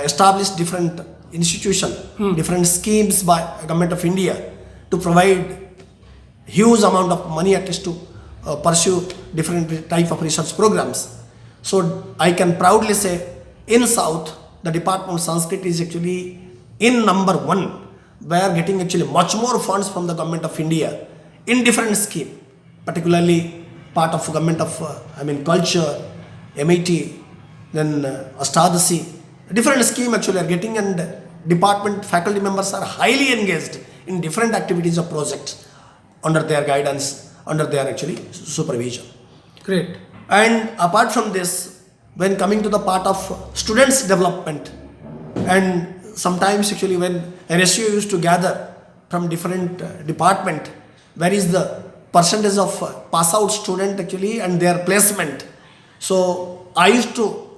established different institution, different schemes by Government of India to provide huge amount of money at least to pursue different type of research programs. So I can proudly say in South, the Department of Sanskrit is actually in number 1. We are getting actually much more funds from the Government of India in different scheme, particularly part of Government of Culture, MIT, then Astadasi, different scheme actually are getting, and department faculty members are highly engaged in different activities of projects under their guidance, under their actually supervision. Great. And apart from this, when coming to the part of students development, and sometimes actually when ratio used to gather from different department, where is the percentage of pass out student actually and their placement. So I used to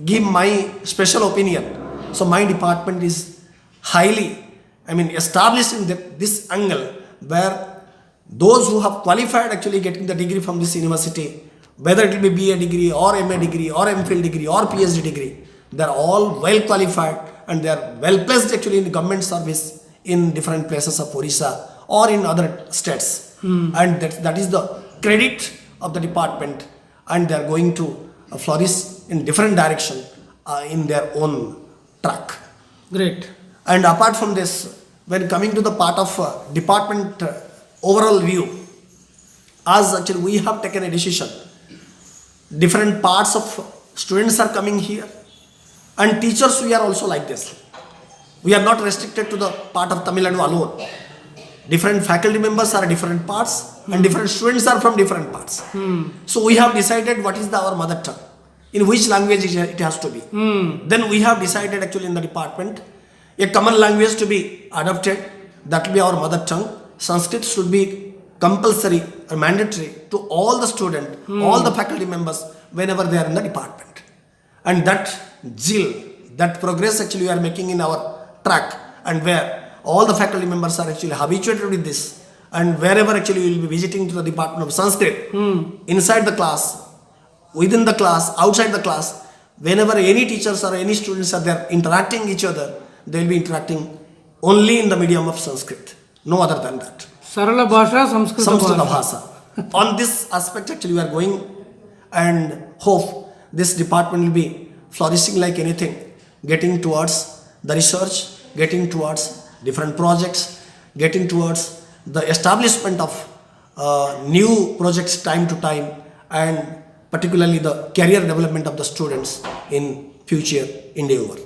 give my special opinion. So my department is highly, established in this angle, where those who have qualified actually getting the degree from this university, whether it will be BA degree or MA degree or MPhil degree or PhD degree, they are all well qualified and they are well placed actually in government service in different places of Orissa or in other states. And that is the credit of the department, and they are going to flourish in different direction in their own track. Great. And apart from this, when coming to the part of department overall view, as actually we have taken a decision, different parts of students are coming here, and teachers we are also like this. We are not restricted to the part of Tamil Nadu alone. Different faculty members are different parts, and different students are from different parts. So we have decided what is our mother tongue, in which language it has to be. Then we have decided actually in the department, a common language to be adopted, that will be our mother tongue. Sanskrit should be compulsory or mandatory to all the students, all the faculty members whenever they are in the department. And that zeal, that progress actually we are making in our track, and where all the faculty members are actually habituated with this, and wherever actually we will be visiting to the Department of Sanskrit, inside the class, within the class, outside the class, whenever any teachers or any students are there interacting each other, they will be interacting only in the medium of Sanskrit, no other than that. Sarala Bhasha, Samskrita Bhasha. On this aspect actually we are going, and hope this department will be flourishing like anything, getting towards the research, getting towards different projects, getting towards the establishment of new projects time to time, and particularly the career development of the students in future endeavor.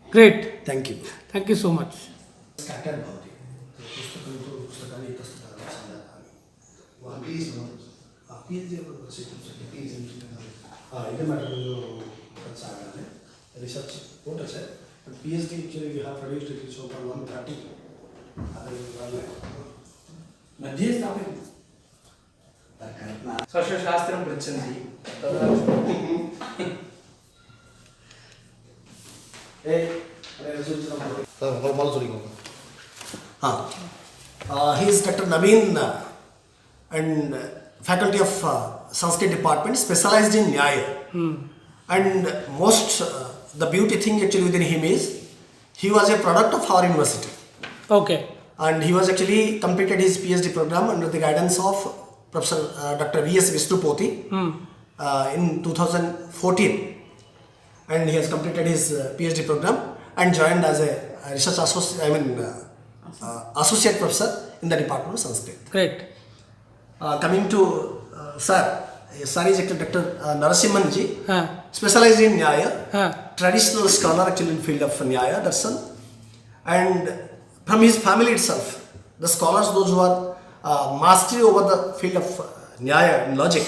Great. Thank you. Thank you so much. PhD actually we have produced it so for 130. Shastram prechanti. He is Dr. Naveen and faculty of Sanskrit department, specialized in Nyāya. And most the beauty thing actually within him is he was a product of our university. Okay. And he was actually completed his PhD program under the guidance of Professor Dr. V.S. Vishnupoti in 2014. And he has completed his PhD program and joined as a research associate professor in the Department of Sanskrit. Great. Coming to Sir is actually Dr. Narasimhanji, specialized in Nyāya, traditional scholar actually in field of Nyāya, Darshan. And from his family itself, the scholars, those who are mastery over the field of Nyāya and logic,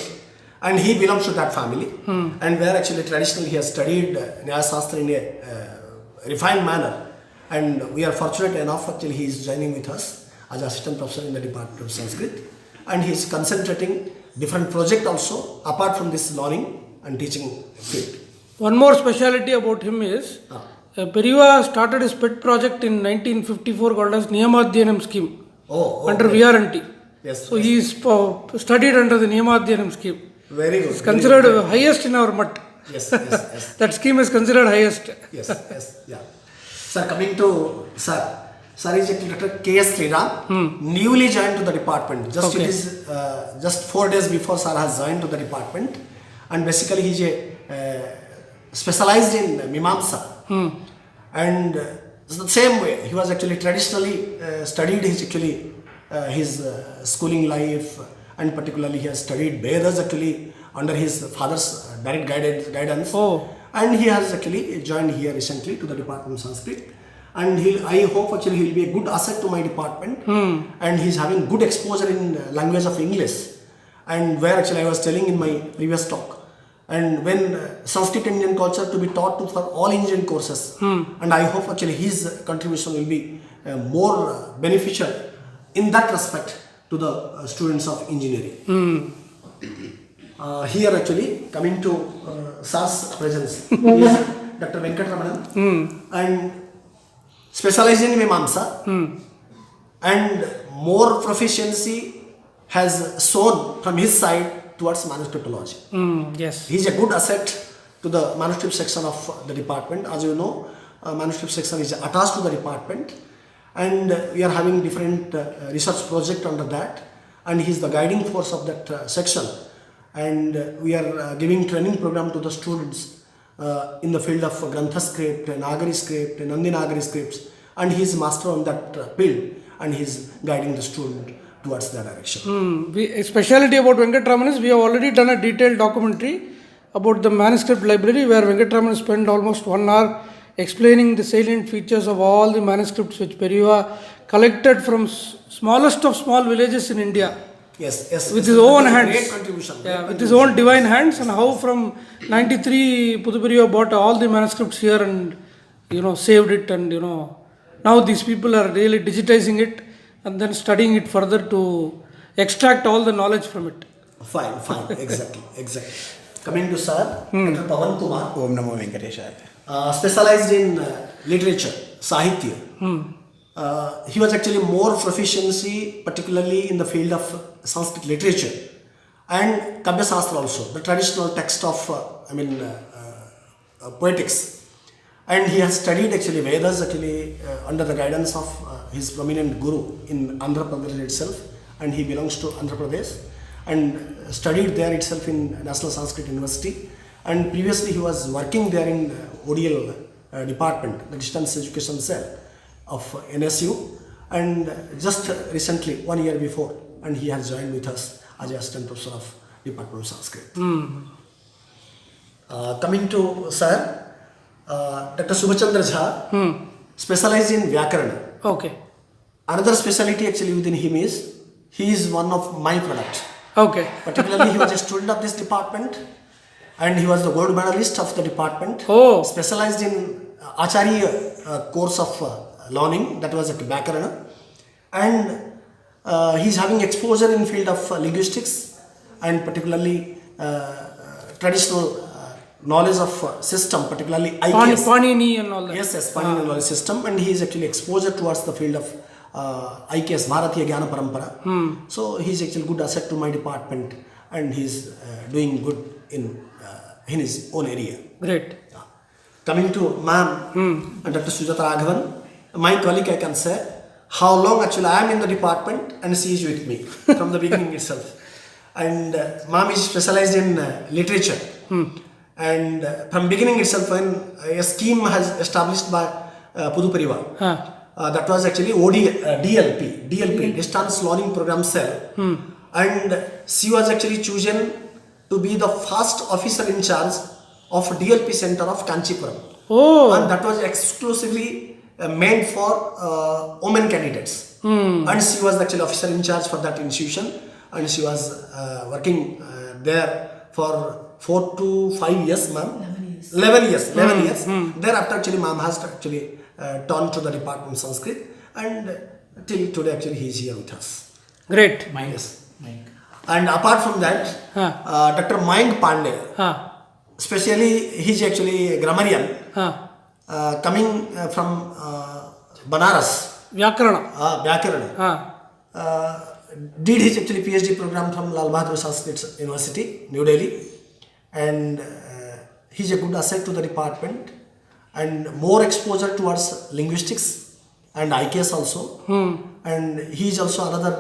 and he belongs to that family. And where actually traditionally he has studied Nyāya Śāstra in a refined manner. And we are fortunate enough actually he is joining with us as assistant professor in the Department of Sanskrit. And he is concentrating different project also apart from this learning and teaching field. One more speciality about him is Peரியava started his pet project in 1954 called as Niyamadhyanam scheme under VRNT. Yes. So he is studied under the Niyamadhyanam scheme. Very good. It's considered highest in our mutt. Yes, yes, yes. That scheme is considered highest. Yes, yes, yeah. Sir, coming to Sir. Sir is actually Dr. K.S. Sriram, newly joined to the department. Just it is just 4 days before Sir has joined to the department, and basically he is specialized in Mimamsa. And the same way he was actually traditionally studied his schooling life, and particularly he has studied Vedas actually under his father's direct guidance. And he has actually joined here recently to the Department of Sanskrit. And I hope actually he will be a good asset to my department. And he is having good exposure in language of English. And where actually I was telling in my previous talk. And when Sanskrit and Indian culture to be taught for all engineering courses. And I hope actually his contribution will be more beneficial in that respect to the students of engineering. Here actually coming to Sir's presence is Dr. Venkatramanan and specialized in Mimamsa and more proficiency has shown from his side towards manuscriptology. Yes. He is a good asset to the manuscript section of the department. As you know, manuscript section is attached to the department, and we are having different research project under that, and he is the guiding force of that section. And we are giving training program to the students in the field of Grantha script, Nagari script, Nandi Nagari scripts, and he is master on that field, and he is guiding the student towards that direction. A speciality about Venkatramanan is we have already done a detailed documentary about the manuscript library where Venkatramanan spent almost 1 hour explaining the salient features of all the manuscripts which Peரியava collected from smallest of small villages in India. Yes, yes. With his own hands. Great contribution. With his own divine hands, and how from 93 Peரியava bought all the manuscripts here and saved it, and now these people are really digitizing it and then studying it further to extract all the knowledge from it. Fine, exactly. Coming to Sir, Dr. Pavan Kumar. Om Namo Venkateshaya. Specialized in literature, Sahitya. He was actually more proficiency, particularly in the field of Sanskrit literature and Kavya Shastra also, the traditional text of poetics. And he has studied actually Vedas under the guidance of his prominent guru in Andhra Pradesh itself, and he belongs to Andhra Pradesh and studied there itself in National Sanskrit University. And previously he was working there in ODL department, the distance education cell of NSU, and just recently 1 year before, and he has joined with us as assistant professor of Department of Sanskrit. Coming to Sir, Dr. Subhachandra Jha, specialized in Vyakarana. Okay. Another specialty actually within him is he is one of my product. Okay. Particularly he was a student of this department, and he was the gold medalist of the department. Specialized in Acharya course of learning, that was at Vyakarana, and he is having exposure in field of linguistics and particularly traditional knowledge of system, particularly IKS. Panini and all that. Yes, Panini knowledge system, and he is actually exposure towards the field of IKS, Bharatiya Jnana Parampara. So he is actually good asset to my department, and he is doing good in his own area. Great. Coming to ma'am and Dr. Sujata Raghavan, my colleague, I can say how long actually I am in the department and she is with me from the beginning itself. And ma'am is specialized in literature. And from beginning itself, when a scheme has established by Mahaperiyava, that was actually DLP, Distance Learning Program Cell. And she was actually chosen to be the first officer in charge of DLP center of Kanchipuram. Oh. And that was exclusively meant for women candidates. And she was actually officer in charge for that institution, and she was working there for 4 to 5 years, ma'am. 11 years. Thereafter actually ma'am has actually turned to the Department of Sanskrit, and till today actually he is here with us. Great. Yes. And apart from that, Dr. Mayank Pandey, especially he is actually a grammarian, coming from Banaras. Vyakarana. Did his actually PhD program from Lal Bahadur Sanskrit University, New Delhi, and he's a good asset to the department, and more exposure towards linguistics and IKS also. And he is also another,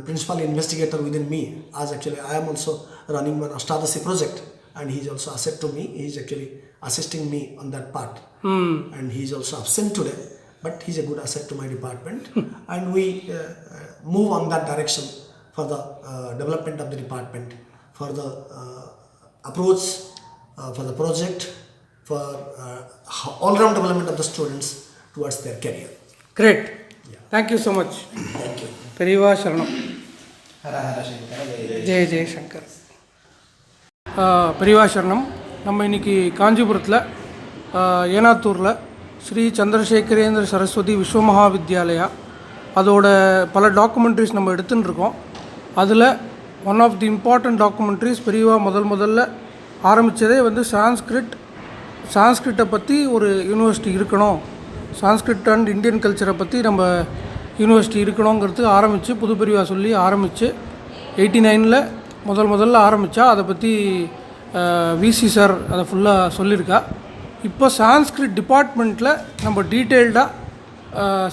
principal investigator within me, as actually I am also running one Ashtadasi project, and he is also asset to me. He is actually assisting me on that part, and he is also absent today, but he is a good asset to my department. And we move on that direction for the development of the department, for the approach for the project, for all-round development of the students towards their career. Great. Thank you so much. Thank you. Periva Sharanam. Hara Shankara. Jai Shankara. Periva Sharanam. நம்ம இன்னைக்கு காஞ்சிபுரத்தில் ஏனாத்தூரில் ஸ்ரீ சந்திரசேகரேந்திர சரஸ்வதி விஸ்வ மகாவித்யாலயா அதோட பல documentaries நம்ம எடுத்துன்னு இருக்கோம். அதில் one of the important documentaries பெரியவா முதல்ல ஆரம்பித்ததே வந்து சான்ஸ்கிரிட்டை பற்றி ஒரு யூனிவர்சிட்டி இருக்கணும், சான்ஸ்கிரிட் அண்ட் இந்தியன் கல்ச்சரை பற்றி நம்ம யூனிவர்சிட்டி இருக்கணுங்கிறது ஆரம்பித்து புது பெரியவா சொல்லி ஆரம்பித்து 89 முதல்ல ஆரம்பித்தா. அதை பற்றி விசி சார் அதை ஃபுல்லாக சொல்லியிருக்கா. இப்போ சான்ஸ்கிரிட் டிபார்ட்மெண்ட்டில் நம்ம டீட்டெயில்டாக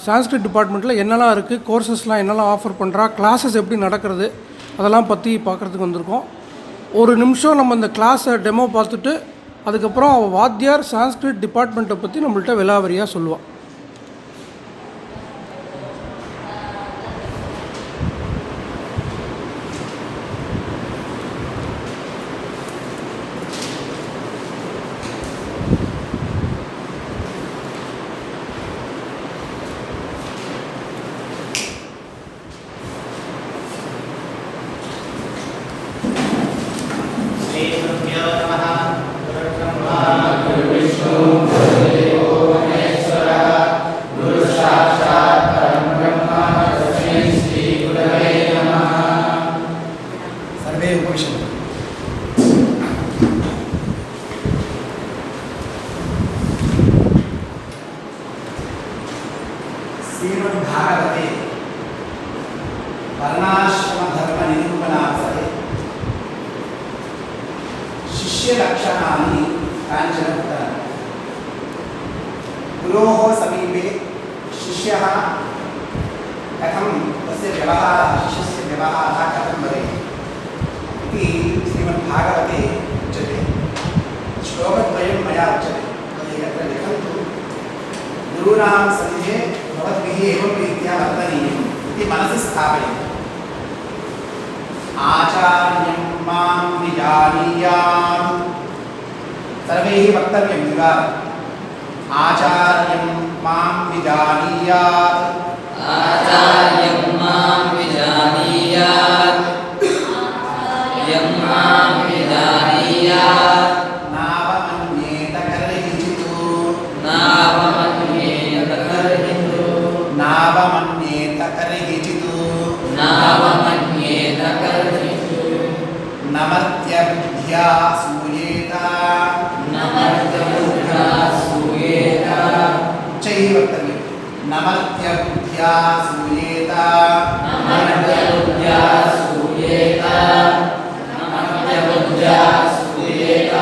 சான்ஸ்கிரிட் டிபார்ட்மெண்ட்டில் என்னெல்லாம் இருக்குது, கோர்சஸ்லாம் என்னெல்லாம் ஆஃபர் பண்ணுறா, கிளாஸஸ் எப்படி நடக்கிறது, அதெல்லாம் பற்றி பார்க்குறதுக்கு வந்திருக்கோம். ஒரு நிமிஷம் நம்ம இந்த கிளாஸை டெமோ பார்த்துட்டு அதுக்கப்புறம் அவள் வாத்தியார் சான்ஸ்கிரிட் டிபார்ட்மெண்ட்டை பற்றி நம்மள்ட்ட விலாவரியாக சொல்லுவாள். श्रीमद्भागवते वर्णाश्रमधर्मनिरूपणावसरे शिष्यलक्षणानि काञ्चन उक्तानि। गुरोः समीपे शिष्यः कथं तस्य व्यवहारः, शिष्यस्य व्यवहारः कथं भवेत् इति श्रीमद्भागवते उच्यते। श्लोकद्वयं मया उच्यते, तत्र लिखन्तु गुरूणां सविधे भवद्भिः एवं रीत्या वर्तनीयम् इति मनसि स्थापयन्तु। आचार्यं मां विजानीयात्, सर्वैः वक्तव्यं विवादः। आचार्यं मां विजानीयात्, आचार्यं मां विजानीयात्, आचार्यं मां विजानीयात्। नावमन्येत कर्हिचितो, नावमन्येत कर्हितो, नावमन्येत कर्हिचितो, नावमन्येत कर्हितो। सूयेत नमत्यबुद्ध्या सूयेत नमत्यबुद्ध्या सूयेत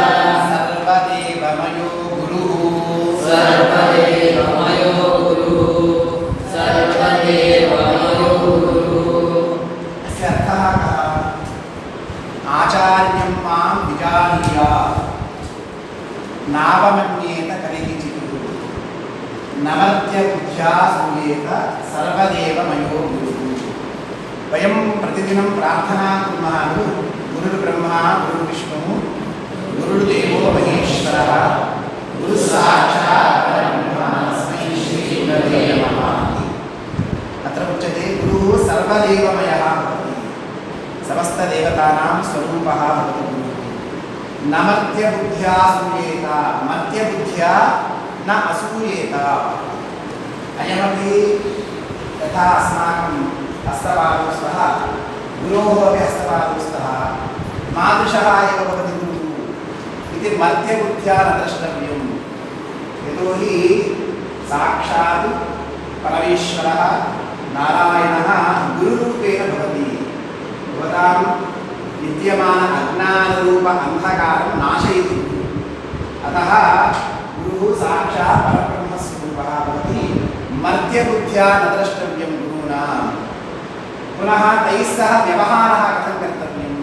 सर्वदेवमयो गुरुः सर्वदेवमयो गुरुः सर्वदेवमयो गुरुः। अस्य अर्थः कः? आचार्यं मां विजानीयात् नावमन्येत करिचित् नमत्यबुद्ध्या सूयेत सर्वदेवमयो गुरुः। वयं प्रतिदिनं प्रार्थना कुर्मः खलु गुरुर्ब्रह्मा गुरुर्विष्णुः गुरुर्देवो महेश्वरः गुरुस्साक्षात् परब्रह्म तस्मै श्रीगुरवे नमः। अत्र उच्यते गुरुः सर्वदेवमयः भवति, समस्तदेवतानां स्वरूपः भवति गुरुः। नमत्यबुद्ध्या सूयेत, मत्यबुद्ध्या न असूयेत। अयमपि यथा अस्माकं हस्तपादौ स्तः गुरोः अपि हस्तपादौ स्तः मादृशः एव भवति गुरुः इति मत्यबुद्ध्या न द्रष्टव्यं। यतोहि साक्षात् परमेश्वरः नारायणः गुरुरूपेण भवति। भवतां विद्यमान अज्ञानरूप अंधकारं नाशयति। अतः गुरुः साक्षात् परब्रह्मस्वरूपः भवति। मर्त्यबुद्ध्या न द्रष्टव्यं गुरुणा। पुनः तैः सह व्यवहारः कथं कर्तव्यं?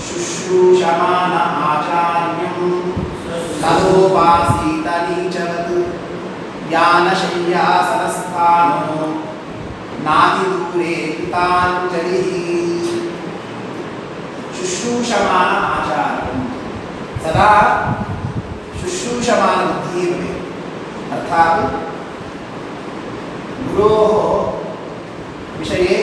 शुश्रूषमान आचार्यं तदोपासीत नीचवत् ज्ञानशय्यासनस्थानो नातिदूरे कृताञ्जलिः। शुश्रूषमान आचार्यं सदा शुश्रूषमान बुद्धिः भवेत्। अर्थात् गुरोः विषये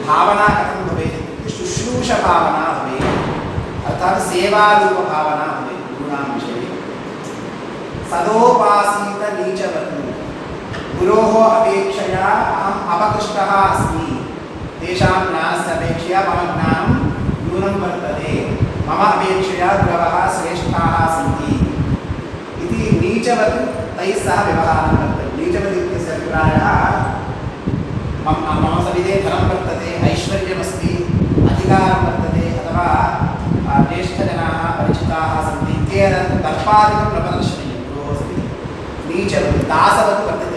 भावना कथं भवेत् इत्युक्ते शुश्रूषभावना भवेत्। अर्थात् सेवारूपभावना भवेत् गुरूणां विषये। सदोपासीत नीचवत्, गुरोः अपेक्षया अहम् अपकृष्टः अस्मि। तेषां ज्ञानस्य अपेक्षया मम ज्ञानं न्यूनं वर्तते, मम अपेक्षया गुरवः श्रेष्ठाः सन्ति इति नीचवत् तैः सह व्यवहारं कर्तव्यं। नीचवत् इत्यस्य अभिप्रायः मम सविधे धनं वर्तते, ऐश्वर्यमस्ति, अधिकारं वर्तते, अथवा ज्येष्ठजनाः परिचिताः सन्ति इत्येतत् दर्पादिकं न प्रदर्शनीयं गुरोः सविधे। नीचवत् दासवत् वर्तते